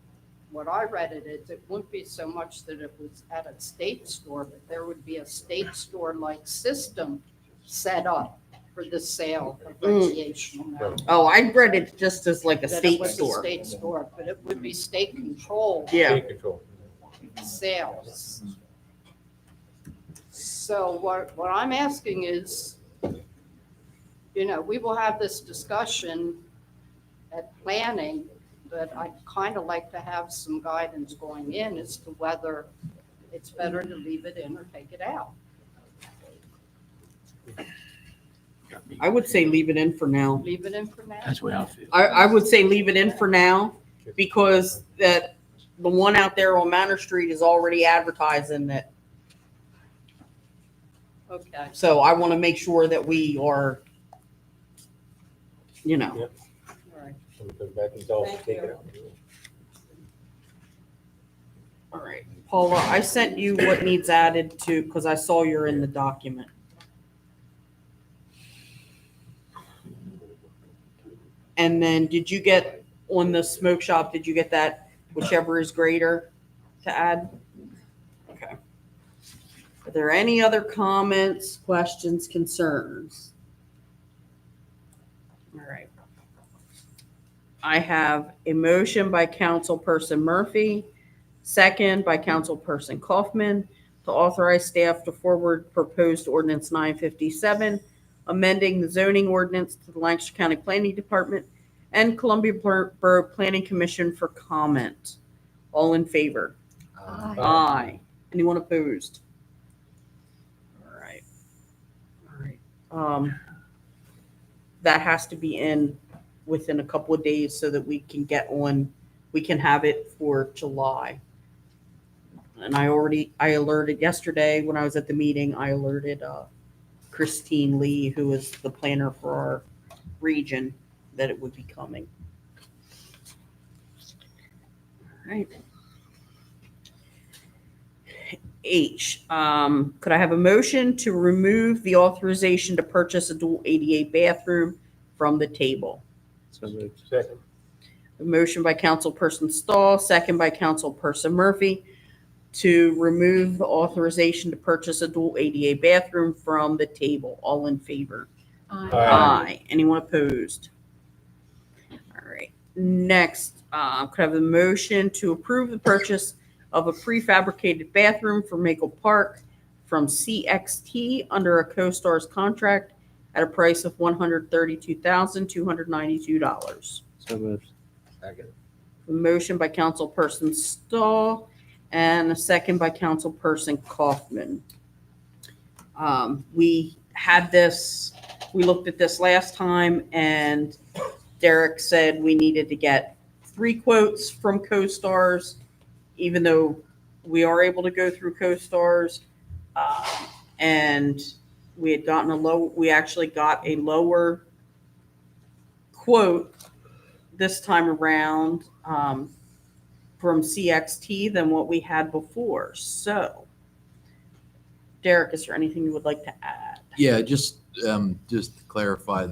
S6: what I read it is, it wouldn't be so much that it was at a state store, but there would be a state store-like system set up for the sale of recreational marijuana.
S1: Oh, I read it just as like a
S6: That it
S1: state
S6: was a
S1: store.
S6: state store, but it would be state controlled
S1: Yeah.
S16: State control.
S6: sales. So what I'm asking is, we will have this discussion at planning, but I'd kind of like to have some guidance going in as to whether it's better to leave it in or take it out.
S1: I would say leave it in for now.
S3: Leave it in for now.
S11: That's the way I feel.
S1: I would say leave it in for now because the one out there on Manor Street is already advertising it.
S3: Okay.
S1: So I want to make sure that we are, you know.
S16: Yep.
S3: All right.
S16: When it comes back and tell us to
S3: Thank
S16: take
S3: you.
S16: it out.
S1: All right, Paula, I sent you what needs added to, because I saw you're in the document. And then did you get on the smoke shop, did you get that whichever is greater to add? Okay. Are there any other comments, questions, concerns? All right. I have a motion by Councilperson Murphy, second by Councilperson Kaufman, to authorize staff to forward proposed ordinance 957, amending the zoning ordinance to the Lancaster County Planning Department and Columbia Borough Planning Commission for comment. All in favor?
S3: Aye.
S1: Aye. Anyone opposed? All right. All right. That has to be in within a couple of days so that we can we can have it for July. And I alerted yesterday when I was at the meeting, I alerted Christine Lee, who is the planner for our region, that it would be coming. All right. H, could I have a motion to remove the authorization to purchase a dual ADA bathroom from the table?
S12: So moved.
S16: Second.
S1: A motion by Councilperson Stahl, second by Councilperson Murphy, to remove the authorization to purchase a dual ADA bathroom from the table. All in favor? Aye. Anyone opposed? All right. Next, could I have a motion to approve the purchase of a prefabricated bathroom for Maple Park from CXT under a CoStarz contract at a price of $132,292.
S18: So moved.
S10: Second.
S1: A motion by Councilperson Stahl and a second by Councilperson Kaufman. We looked at this last time, and Derek said we needed to get 3 quotes from CoStarz, even though we are able to go through CoStarz. And we had gotten we actually got a lower quote this time around from CXT than what we had before. So, Derek, is there anything you would like to add?
S7: Yeah, just to clarify,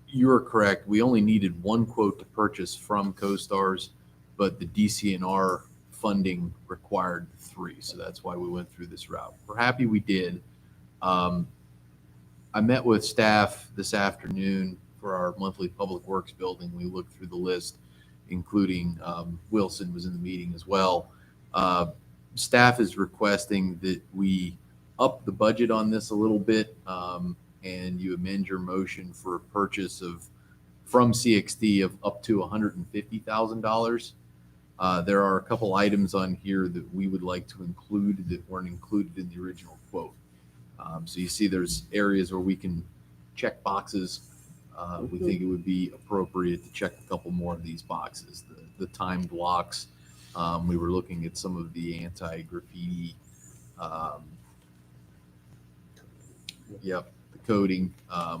S7: you're correct. We only needed 1 quote to purchase from CoStarz, but the DCNR funding required 3, so that's why we went through this route. We're happy we did. I met with staff this afternoon for our monthly public works building. We looked through the list, including Wilson was in the meeting as well. Staff is requesting that we up the budget on this a little bit, and you amend your motion for a purchase from CXT of up to $150,000. There are a couple items on here that we would like to include that weren't included in the original quote. So you see there's areas where we can check boxes. We think it would be appropriate to check a couple more of these boxes. The timed locks. We were looking at some of the anti-graffiti. The coating.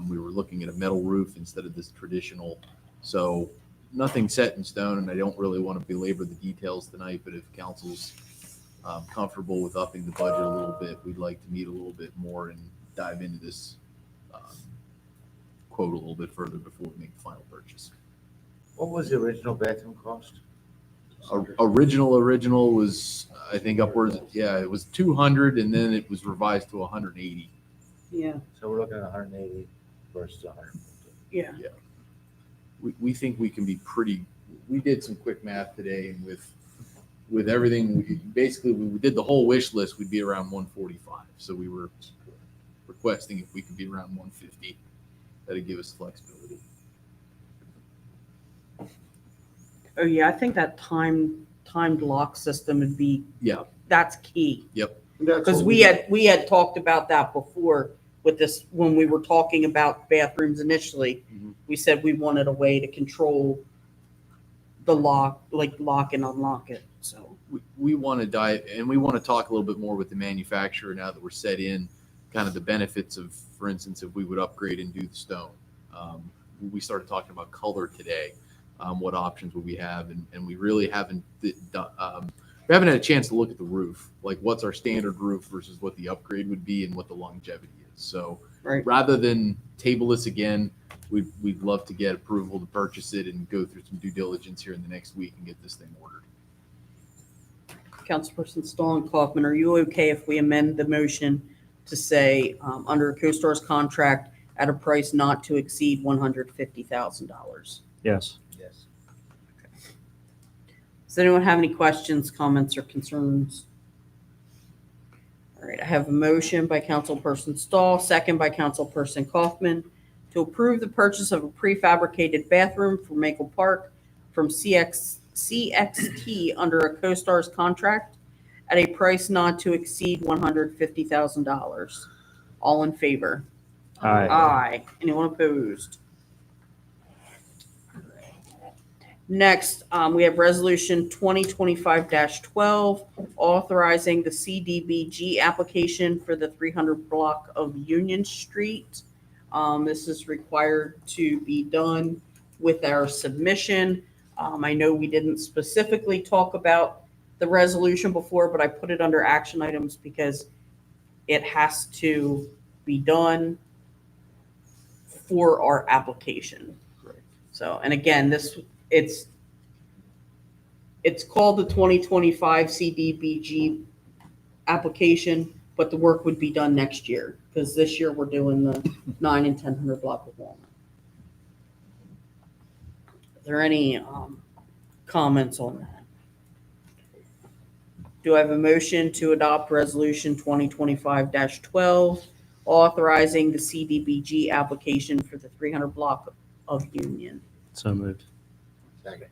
S7: We were looking at a metal roof instead of this traditional. So nothing set in stone, and I don't really want to belabor the details tonight, but if council's comfortable with upping the budget a little bit, we'd like to meet a little bit more and dive into this quote a little bit further before we make the final purchase.
S10: What was the original bathroom cost?
S7: Original was, I think, upwards, it was 200, and then it was revised to 180.
S1: Yeah.
S10: So we're looking at 180 versus 150.
S1: Yeah.
S7: We think we can be we did some quick math today, and with everything, we did the whole wish list, we'd be around 145. So we were requesting if we could be around 150. That'd give us flexibility.
S1: Oh yeah, I think that timed lock system would be,
S7: Yeah.
S1: that's key.
S7: Yep.
S1: Because we had talked about that before, with this, when we were talking about bathrooms initially,
S7: Mhm.
S1: we said we wanted a way to control the lock, like lock and unlock it, so.
S7: We want to dive, and we want to talk a little bit more with the manufacturer now that we're set in, kind of the benefits of, for instance, if we would upgrade and do the stone. We started talking about color today. What options would we have? And we really haven't, we haven't had a chance to look at the roof, like what's our standard roof versus what the upgrade would be and what the longevity is. So
S1: Right.
S7: rather than table this again, we'd love to get approval to purchase it and go through some due diligence here in the next week and get this thing ordered.
S1: Councilperson Stahl and Kaufman, are you okay if we amend the motion to say, under a CoStar's contract at a price not to exceed $150,000?
S18: Yes.
S10: Yes.
S1: Does anyone have any questions, comments, or concerns? All right, I have a motion by Councilperson Stahl, second by Councilperson Kaufman, to approve the purchase of a prefabricated bathroom for Maple Park from CXT under a CoStar's contract at a price not to exceed $150,000. All in favor?
S18: Aye.
S1: Aye. Anyone opposed? Next, we have Resolution 2025-12, authorizing the CDBG application for the 300 block of Union Street. This is required to be done with our submission. I know we didn't specifically talk about the resolution before, but I put it under action items because it has to be done for our application. So, and again, it's called the 2025 CDBG application, but the work would be done next year because this year we're doing the 9 and 1000 block of Walnut. Are there any comments on that? Do I have a motion to adopt Resolution 2025-12, authorizing the CDBG application for the 300 block of Union?
S18: So moved.
S10: Second.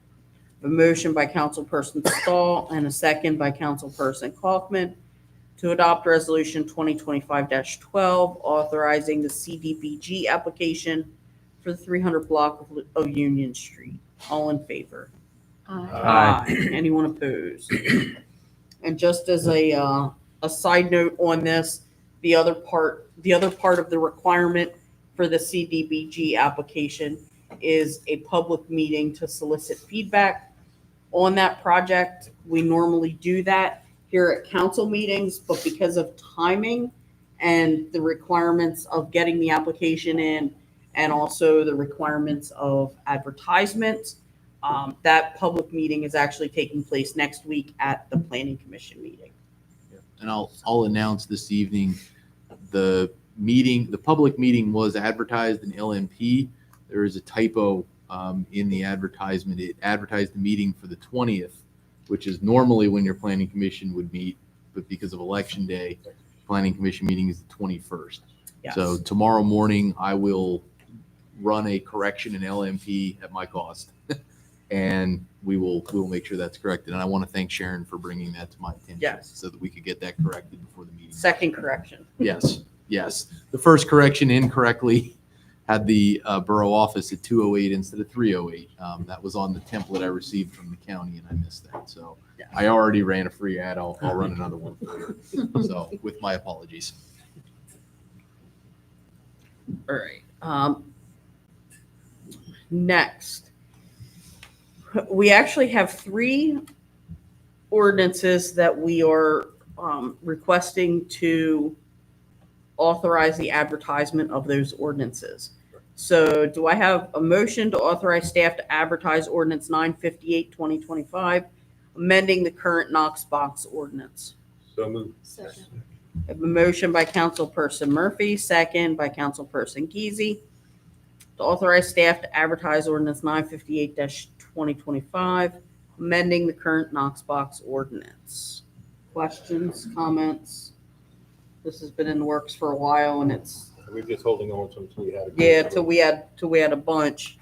S1: A motion by Councilperson Stahl and a second by Councilperson Kaufman to adopt Resolution 2025-12, authorizing the CDBG application for the 300 block of Union Street. All in favor?
S18: Aye.
S1: Anyone opposed? And just as a side note on this, the other part of the requirement for the CDBG application is a public meeting to solicit feedback on that project. We normally do that here at council meetings, but because of timing and the requirements of getting the application in and also the requirements of advertisement, that public meeting is actually taking place next week at the Planning Commission meeting.
S7: And I'll announce this evening, the public meeting was advertised in LMP. There is a typo in the advertisement. It advertised the meeting for the 20th, which is normally when your planning commission would meet, but because of election day, planning commission meeting is the 21st.
S1: Yes.
S7: So tomorrow morning, I will run a correction in LMP at my cost. And we will make sure that's corrected. And I want to thank Sharon for bringing that to my attention.
S1: Yes.
S7: So that we could get that corrected before the meeting.
S1: Second correction.
S7: Yes. The first correction incorrectly had the borough office at 208 instead of 308. That was on the template I received from the county, and I missed that. So I already ran a free ad. I'll run another one for you. So with my apologies.
S1: All right. Next, we actually have 3 ordinances that we are requesting to authorize the advertisement of those ordinances. So do I have a motion to authorize staff to advertise ordinance 958, 2025, amending the current Knox box ordinance?
S16: So moved.
S19: Second.
S1: I have a motion by Councilperson Murphy, second by Councilperson Geezy, to authorize staff to advertise ordinance 958-2025, amending the current Knox box ordinance. Questions, comments? This has been in the works for a while, and it's
S16: We're just holding on until we had.
S1: till we had a bunch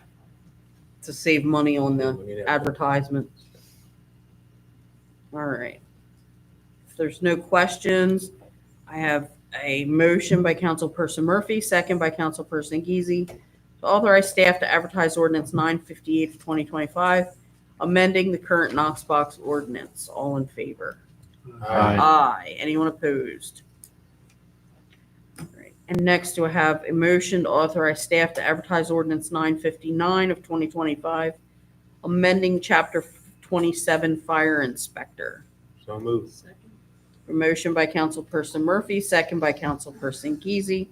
S1: to save money on the advertisement. All right. If there's no questions, I have A motion by Councilperson Murphy, second by Councilperson Geezy, to authorize staff to advertise ordinance 958 of 2025, amending the current Knox box ordinance. All in favor?
S11: Aye.
S1: Aye. Anyone opposed? All right. And next, do I have a motion to authorize staff to advertise ordinance 959 of 2025, amending Chapter 27 Fire Inspector?
S16: So moved.
S1: A motion by Councilperson Murphy, second by Councilperson Geezy,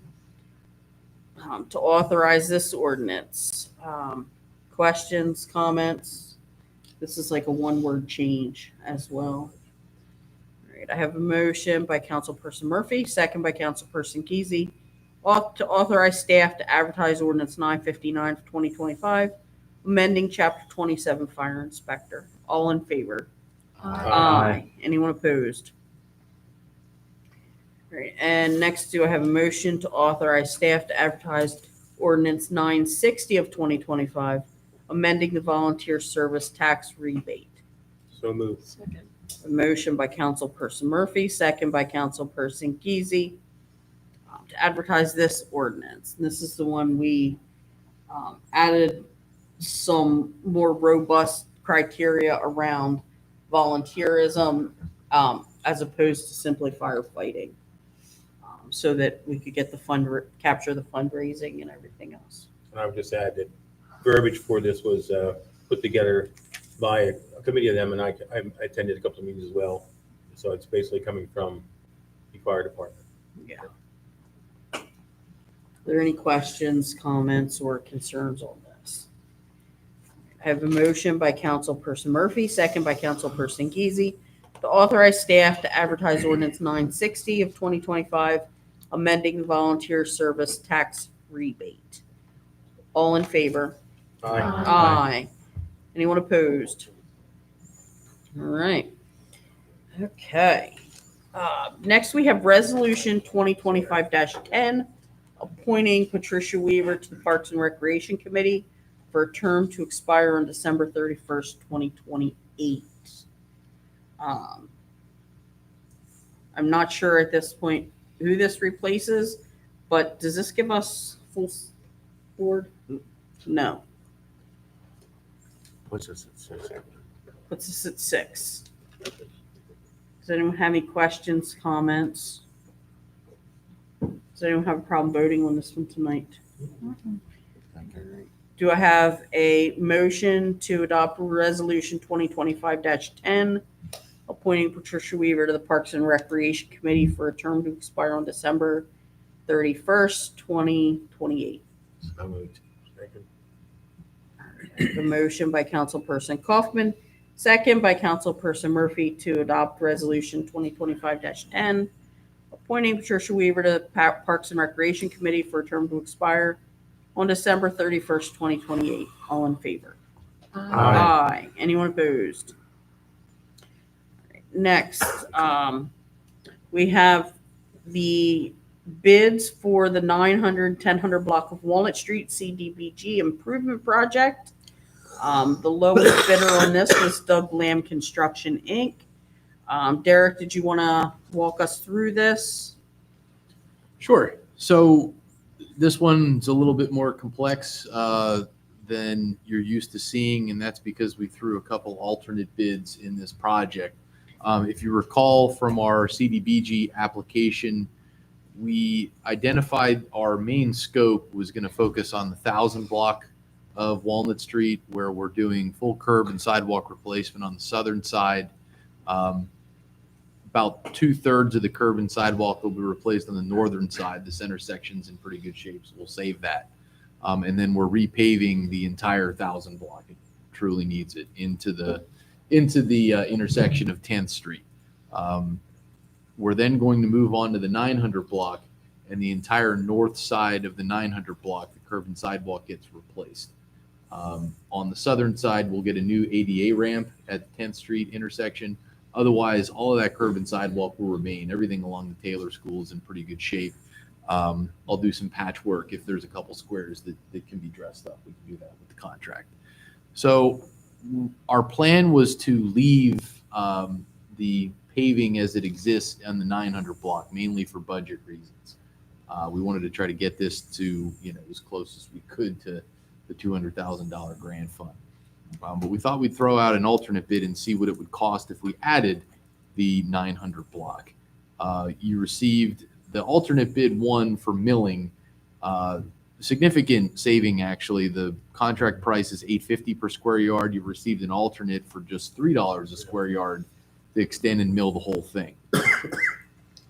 S1: to authorize this ordinance. Questions, comments? This is like a one-word change as well. All right, I have a motion by Councilperson Murphy, second by Councilperson Geezy, to authorize staff to advertise ordinance 959 of 2025, amending Chapter 27 Fire Inspector. All in favor? Aye. Anyone opposed? All right, and next, do I have a motion to authorize staff to advertise ordinance 960 of 2025, amending the volunteer service tax rebate?
S16: So moved.
S1: A motion by Councilperson Murphy, second by Councilperson Geezy, to advertise this ordinance. And this is the one we added some more robust criteria around volunteerism as opposed to simply firefighting, so that we could get the capture the fundraising and everything else.
S16: And I would just add that verbiage for this was put together by a committee of them, and I attended a couple of meetings as well. So it's basically coming from the fire department.
S1: Yeah. Are there any questions, comments, or concerns on this? I have a motion by Councilperson Murphy, second by Councilperson Geezy, to authorize staff to advertise ordinance 960 of 2025, amending the volunteer service tax rebate. All in favor?
S16: Aye.
S1: Aye. Anyone opposed? All right. Okay. Next, we have Resolution 2025-10, appointing Patricia Weaver to the Parks and Recreation Committee for a term to expire on December 31st, 2028. I'm not sure at this point who this replaces, but does this give us full board? No.
S16: What's this?
S1: Puts us at 6. Does anyone have any questions, comments? Does anyone have a problem voting on this one tonight? Do I have a motion to adopt Resolution 2025-10, appointing Patricia Weaver to the Parks and Recreation Committee for a term to expire on December 31st, 2028?
S16: So moved. Second.
S1: The motion by Councilperson Kaufman, second by Councilperson Murphy, to adopt Resolution 2025-10, appointing Patricia Weaver to the Parks and Recreation Committee for a term to expire on December 31st, 2028. All in favor? Aye. Anyone opposed? Next, we have the bids for the 900 block of Walnut Street CDBG improvement project. The lowest bidder on this was Doug Lamb Construction, Inc. Derek, did you want to walk us through this?
S7: Sure. So this one's a little bit more complex than you're used to seeing, and that's because we threw a couple alternate bids in this project. If you recall from our CDBG application, we identified our main scope was going to focus on the 1,000 block of Walnut Street, where we're doing full curb and sidewalk replacement on the southern side. About 2/3 of the curb and sidewalk will be replaced on the northern side. This intersection's in pretty good shape, so we'll save that. And then we're repaving the entire 1,000 block. It truly needs it into the intersection of 10th Street. We're then going to move on to the 900 block, and the entire north side of the 900 block, the curb and sidewalk gets replaced. On the southern side, we'll get a new ADA ramp at the 10th Street intersection. Otherwise, all of that curb and sidewalk will remain. Everything along the Taylor School is in pretty good shape. I'll do some patchwork if there's a couple squares that can be dressed up. We can do that with the contract. So our plan was to leave the paving as it exists on the 900 block, mainly for budget reasons. We wanted to try to get this to, as close as we could to the $200,000 grant fund. But we thought we'd throw out an alternate bid and see what it would cost if we added the 900 block. You received the alternate bid one for milling, significant saving actually. The contract price is $8.50 per square yard. You received an alternate for just $3 a square yard to extend and mill the whole thing.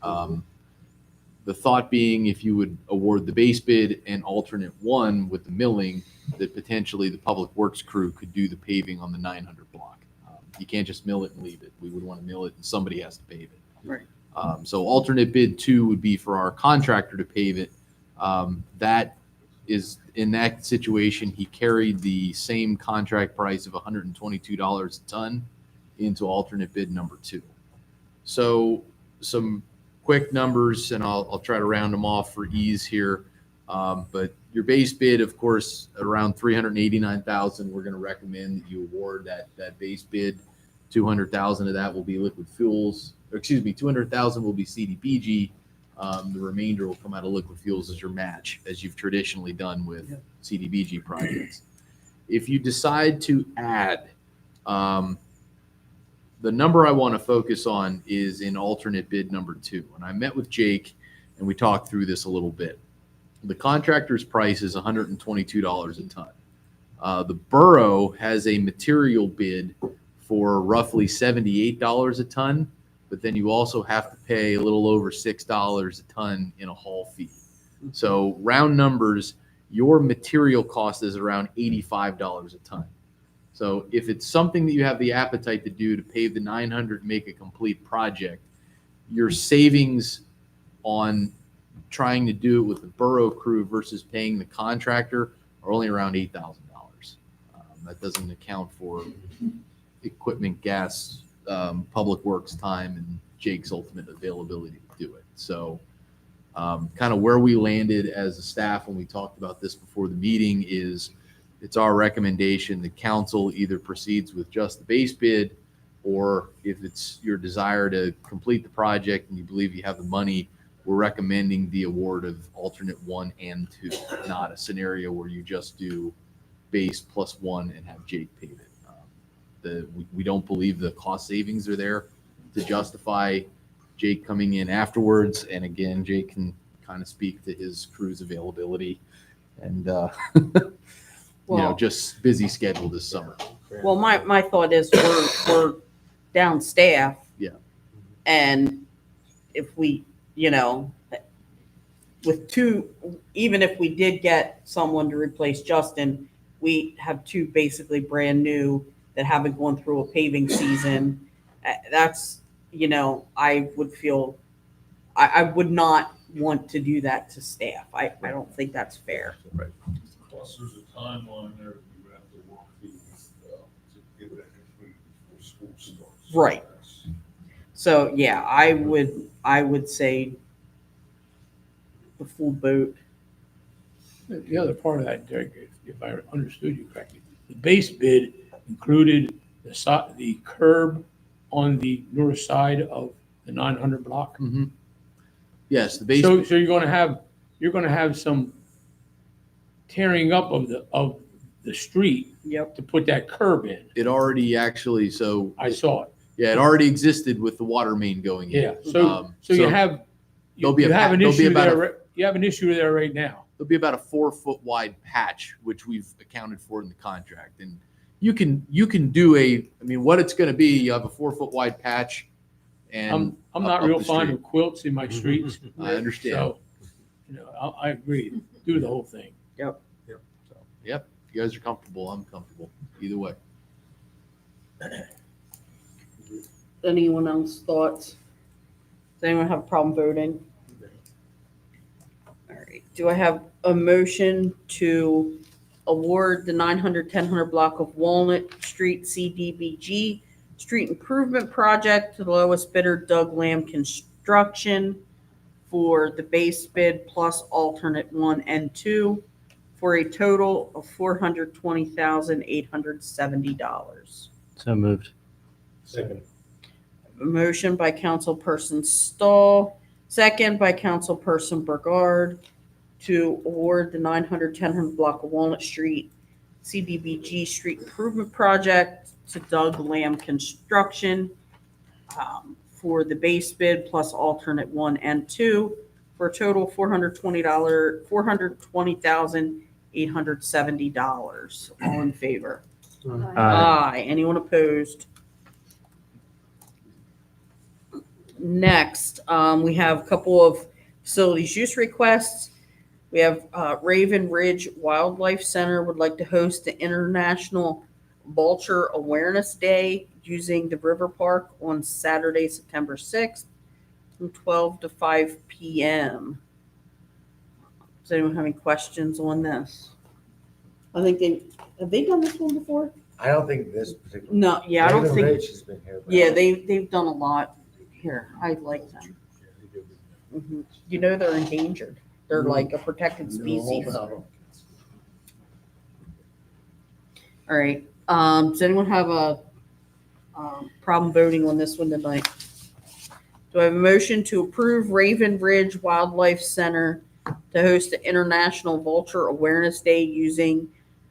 S7: The thought being, if you would award the base bid and alternate one with the milling, that potentially the public works crew could do the paving on the 900 block. You can't just mill it and leave it. We would want to mill it and somebody has to pave it.
S1: Right.
S7: So alternate bid two would be for our contractor to pave it. That is, in that situation, he carried the same contract price of $122 a ton into alternate bid number two. So some quick numbers, and I'll try to round them off for ease here. But your base bid, of course, around $389,000. We're going to recommend that you award that base bid. $200,000 of that will be liquid fuels. Or excuse me, $200,000 will be CDBG. The remainder will come out of liquid fuels as your match, as you've traditionally done with CDBG projects. If you decide to add, the number I want to focus on is in alternate bid number two. And I met with Jake and we talked through this a little bit. The contractor's price is $122 a ton. The borough has a material bid for roughly $78 a ton, but then you also have to pay a little over $6 a ton in a haul fee. So round numbers, your material cost is around $85 a ton. So if it's something that you have the appetite to do to pave the 900 and make a complete project, your savings on trying to do it with the borough crew versus paying the contractor are only around $8,000. That doesn't account for equipment, gas, public works time, and Jake's ultimate availability to do it. So kind of where we landed as a staff when we talked about this before the meeting is it's our recommendation the council either proceeds with just the base bid, or if it's your desire to complete the project and you believe you have the money, we're recommending the award of alternate one and two, not a scenario where you just do base plus one and have Jake pave it. We don't believe the cost savings are there to justify Jake coming in afterwards. And again, Jake can kind of speak to his crew's availability and, just busy schedule this summer.
S1: Well, my thought is we're down staff.
S7: Yeah.
S1: And if we, with two, even if we did get someone to replace Justin, we have two basically brand new that haven't gone through a paving season. That's, I would feel, I would not want to do that to staff. I don't think that's fair.
S7: Right.
S21: Plus, there's a timeline there you have to work these to get that complete before school starts.
S1: Right. So yeah, I would say the full boat.
S11: The other part of that, Derek, if I understood you correctly, the base bid included the curb on the north side of the 900 block.
S7: Mm-hmm. Yes, the base.
S11: So you're going to have some tearing up of the street.
S1: Yep.
S11: To put that curb in.
S7: It already actually, so.
S11: I saw it.
S7: Yeah, it already existed with the water main going in.
S11: Yeah. So you have an issue there. You have an issue there right now.
S7: There'll be about a 4-foot wide patch, which we've accounted for in the contract. And you can do what it's going to be. You have a 4-foot wide patch. And
S11: I'm not real fond of quilts in my streets.
S7: I understand.
S11: So, I agree. Do the whole thing.
S1: Yep.
S7: So, yep. You guys are comfortable. I'm comfortable. Either way.
S1: Anyone else thoughts? Does anyone have a problem voting? All right. Do I have a motion to award the 900-1000 block of Walnut Street CDBG street improvement project to the lowest bidder, Doug Lamb Construction, for the base bid plus alternate 1 and 2 for a total of $420,870.
S18: So moved.
S16: Second.
S1: A motion by Councilperson Stahl, second by Councilperson Burgard, to award the 900 block of Walnut Street CDBG Street Improvement Project to Doug Lamb Construction for the base bid plus alternate 1 and 2 for a total $420,870. All in favor? Aye. Anyone opposed? Next, we have a couple of facilities use requests. We have Raven Ridge Wildlife Center would like to host the International Vulture Awareness Day using the River Park on Saturday, September 6th from 12 to 5 p.m. Does anyone have any questions on this? I think have they done this one before?
S10: I don't think this particular.
S1: No, yeah, I don't
S10: Raven
S1: think.
S10: Ridge has been here.
S1: Yeah, they've done a lot here. I like them. Mhm. You know they're endangered. They're like a protected species. All right. Does anyone have a problem voting on this one tonight? Do I have a motion to approve Raven Ridge Wildlife Center to host the International Vulture Awareness Day using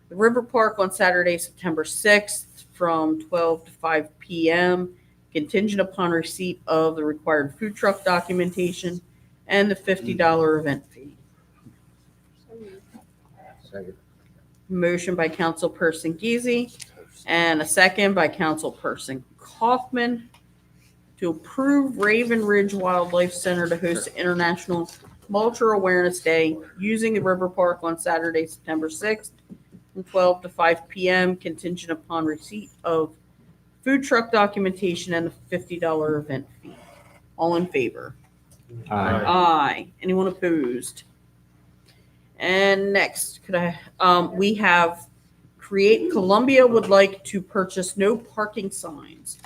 S1: the River Park on Saturday, September 6th from 12 to 5 p.m., contingent upon receipt of the required food truck documentation and the $50 event fee?
S10: Second.
S1: Motion by Councilperson Geezy and a second by Councilperson Kaufman to approve Raven Ridge Wildlife Center to host the International Vulture Awareness Day using the River Park on Saturday, September 6th from 12 to 5 p.m., contingent upon receipt of food truck documentation and the $50 event fee. All in favor? Aye. Anyone opposed? And next, we have Create Columbia would like to purchase no parking signs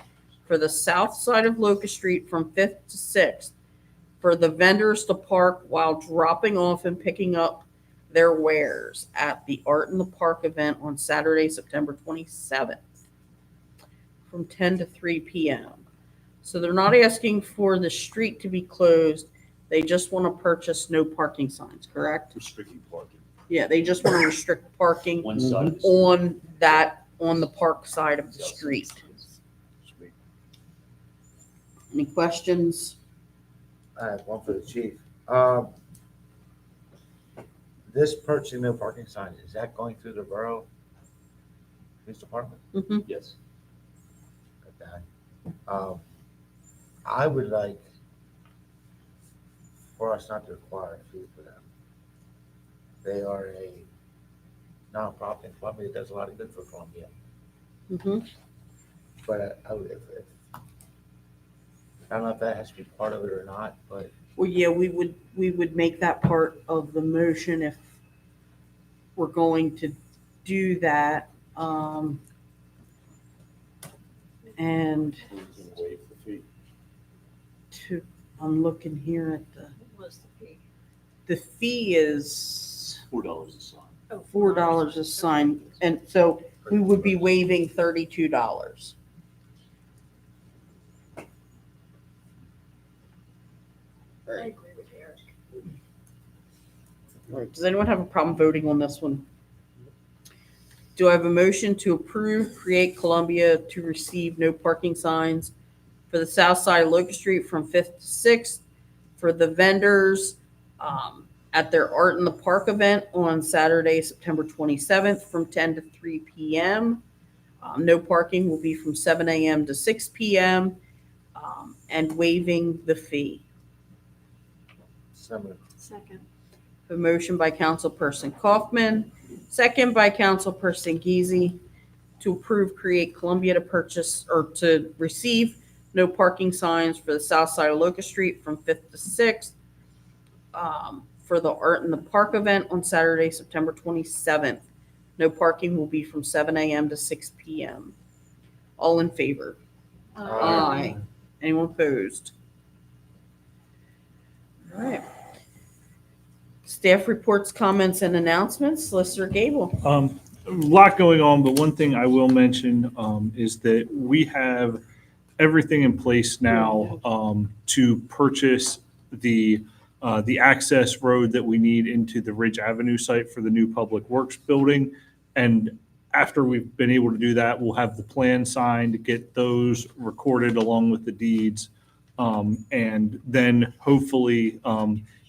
S1: for the south side of Locust Street from 5th to 6th for the vendors to park while dropping off and picking up their wares at the Art in the Park event on Saturday, September 27th from 10 to 3 p.m. So they're not asking for the street to be closed. They just want to purchase no parking signs, correct?
S13: Restricting parking.
S1: Yeah, they just want to restrict parking
S13: One side of the
S1: on the park side of the street. Any questions?
S10: I have one for the chief. This purchasing no parking sign, is that going through the Borough Police Department?
S1: Mhm.
S13: Yes.
S10: Okay. I would like for us not to require a fee for them. They are a nonprofit in Columbia that does a lot of good for Columbia.
S1: Mhm.
S10: But I don't know if that has to be part of it or not, but
S1: Well, yeah, we would make that part of the motion if we're going to do that. And
S16: Waive the fee.
S1: I'm looking here at
S4: What was the fee?
S1: the fee is
S13: $4 a sign.
S1: $4 a sign, and so we would be waiving $32.
S4: I agree with Eric.
S1: All right, does anyone have a problem voting on this one? Do I have a motion to approve Create Columbia to receive no parking signs for the south side of Locust Street from 5th to 6th for the vendors at their Art in the Park event on Saturday, September 27th from 10 to 3 p.m. No parking will be from 7 a.m. to 6 p.m. And waiving the fee.
S3: Second.
S1: A motion by Councilperson Kaufman, second by Councilperson Geezy to approve Create Columbia to purchase or to receive no parking signs for the south side of Locust Street from 5th to 6th for the Art in the Park event on Saturday, September 27th. No parking will be from 7 a.m. to 6 p.m. All in favor? Aye. Anyone opposed? All right. Staff reports, comments, and announcements. Solicitor Gable.
S12: A lot going on, but one thing I will mention is that we have everything in place now to purchase the access road that we need into the Ridge Avenue site for the new Public Works building. And after we've been able to do that, we'll have the plan signed, get those recorded along with the deeds, and then hopefully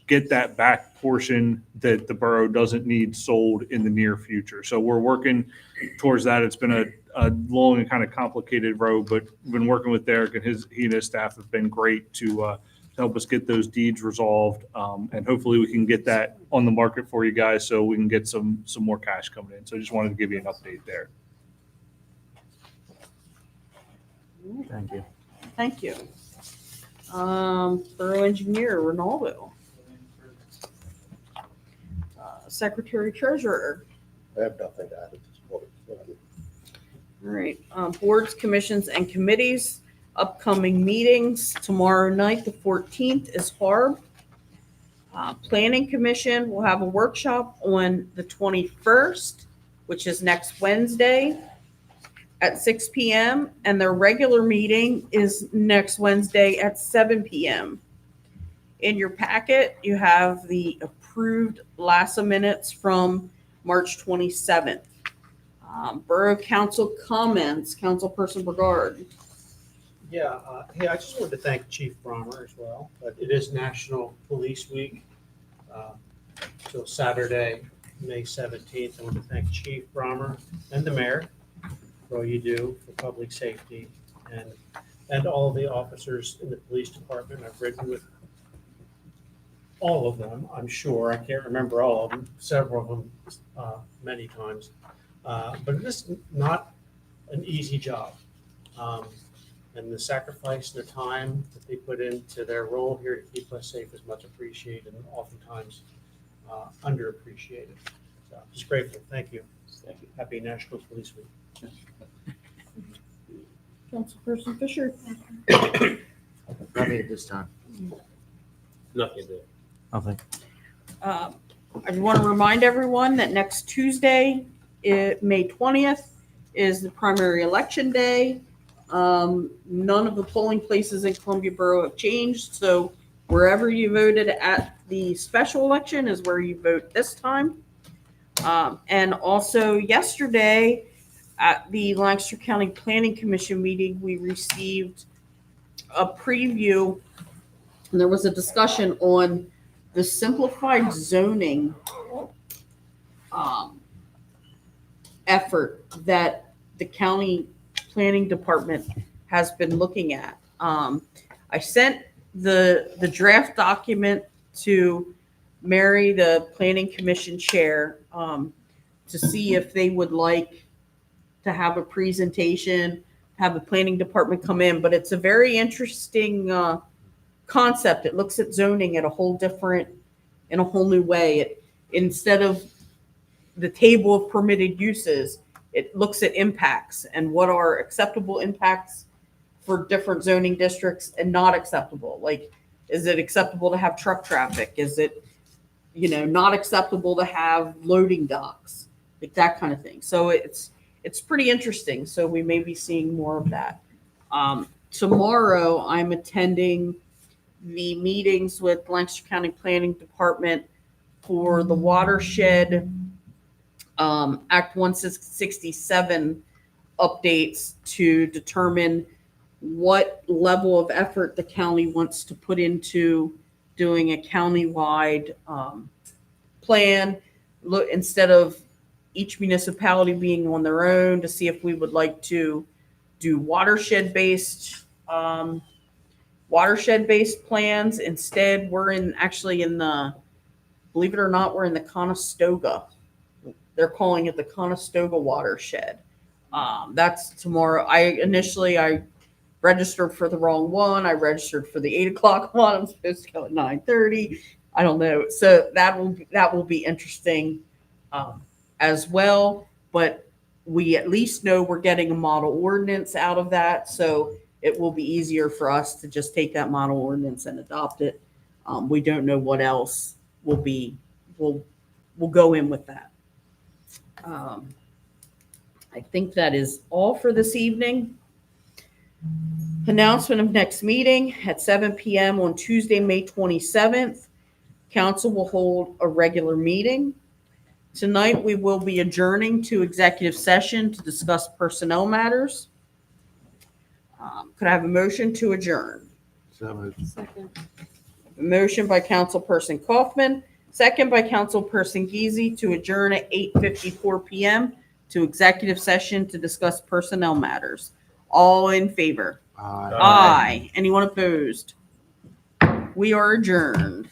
S12: get that back portion that the borough doesn't need sold in the near future. So we're working towards that. It's been a long and kind of complicated road, but we've been working with Derek, and he and his staff have been great to help us get those deeds resolved. And hopefully we can get that on the market for you guys so we can get some more cash coming in. So I just wanted to give you an update there.
S18: Thank you.
S1: Thank you. Borough Engineer Ronaldo. Secretary Treasurer.
S10: I have nothing to add at this point. Thank you.
S1: All right, boards, commissions, and committees, upcoming meetings. Tomorrow night, the 14th, is HARB. Planning Commission will have a workshop on the 21st, which is next Wednesday at 6 p.m. And their regular meeting is next Wednesday at 7 p.m. In your packet, you have the approved LASA minutes from March 27th. Borough Council comments, Councilperson Brigard.
S8: Yeah, hey, I just wanted to thank Chief Brommer as well, but it is National Police Week. Till Saturday, May 17th. I want to thank Chief Brommer and the mayor for all you do for public safety and all the officers in the police department. I've ridden with all of them, I'm sure. I can't remember all of them, several of them, many times. But it is not an easy job. And the sacrifice and the time that they put into their role here to keep us safe is much appreciated and oftentimes underappreciated. So just grateful. Thank you. Thank you. Happy National Police Week.
S1: Councilperson Fisher.
S10: Nothing at this time.
S16: Nothing there.
S18: Nothing.
S1: I want to remind everyone that next Tuesday, May 20th, is the primary election day. None of the polling places in Columbia Borough have changed, so wherever you voted at the special election is where you vote this time. And also yesterday at the Lancaster County Planning Commission meeting, we received a preview, and there was a discussion on the simplified zoning effort that the county planning department has been looking at. I sent the draft document to Mary, the planning commission chair, to see if they would like to have a presentation, have the planning department come in. But it's a very interesting concept. It looks at zoning in a whole new way. Instead of the table of permitted uses, it looks at impacts and what are acceptable impacts for different zoning districts and not acceptable. Like, is it acceptable to have truck traffic? Is it, not acceptable to have loading docks? Like that kind of thing. So it's pretty interesting. So we may be seeing more of that. Tomorrow I'm attending the meetings with Lancaster County Planning Department for the watershed Act 167 updates to determine what level of effort the county wants to put into doing a countywide plan. Look, instead of each municipality being on their own, to see if we would like to do watershed-based plans. Instead, we're actually in the, believe it or not, we're in the Conestoga. They're calling it the Conestoga watershed. That's tomorrow. I registered for the wrong one. I registered for the 8 o'clock one. I'm supposed to go at 9:30. I don't know. So that will be interesting as well. But we at least know we're getting a model ordinance out of that. So it will be easier for us to just take that model ordinance and adopt it. We don't know what else will go in with that. I think that is all for this evening. Announcement of next meeting at 7 PM on Tuesday, May 27th. Council will hold a regular meeting. Tonight, we will be adjourning to executive session to discuss personnel matters. Could I have a motion to adjourn?
S10: So moved.
S3: Second.
S1: A motion by Councilperson Kaufman, second by Councilperson Geezy to adjourn at 8:54 PM to executive session to discuss personnel matters. All in favor?
S10: Aye.
S1: Aye. Anyone opposed? We are adjourned.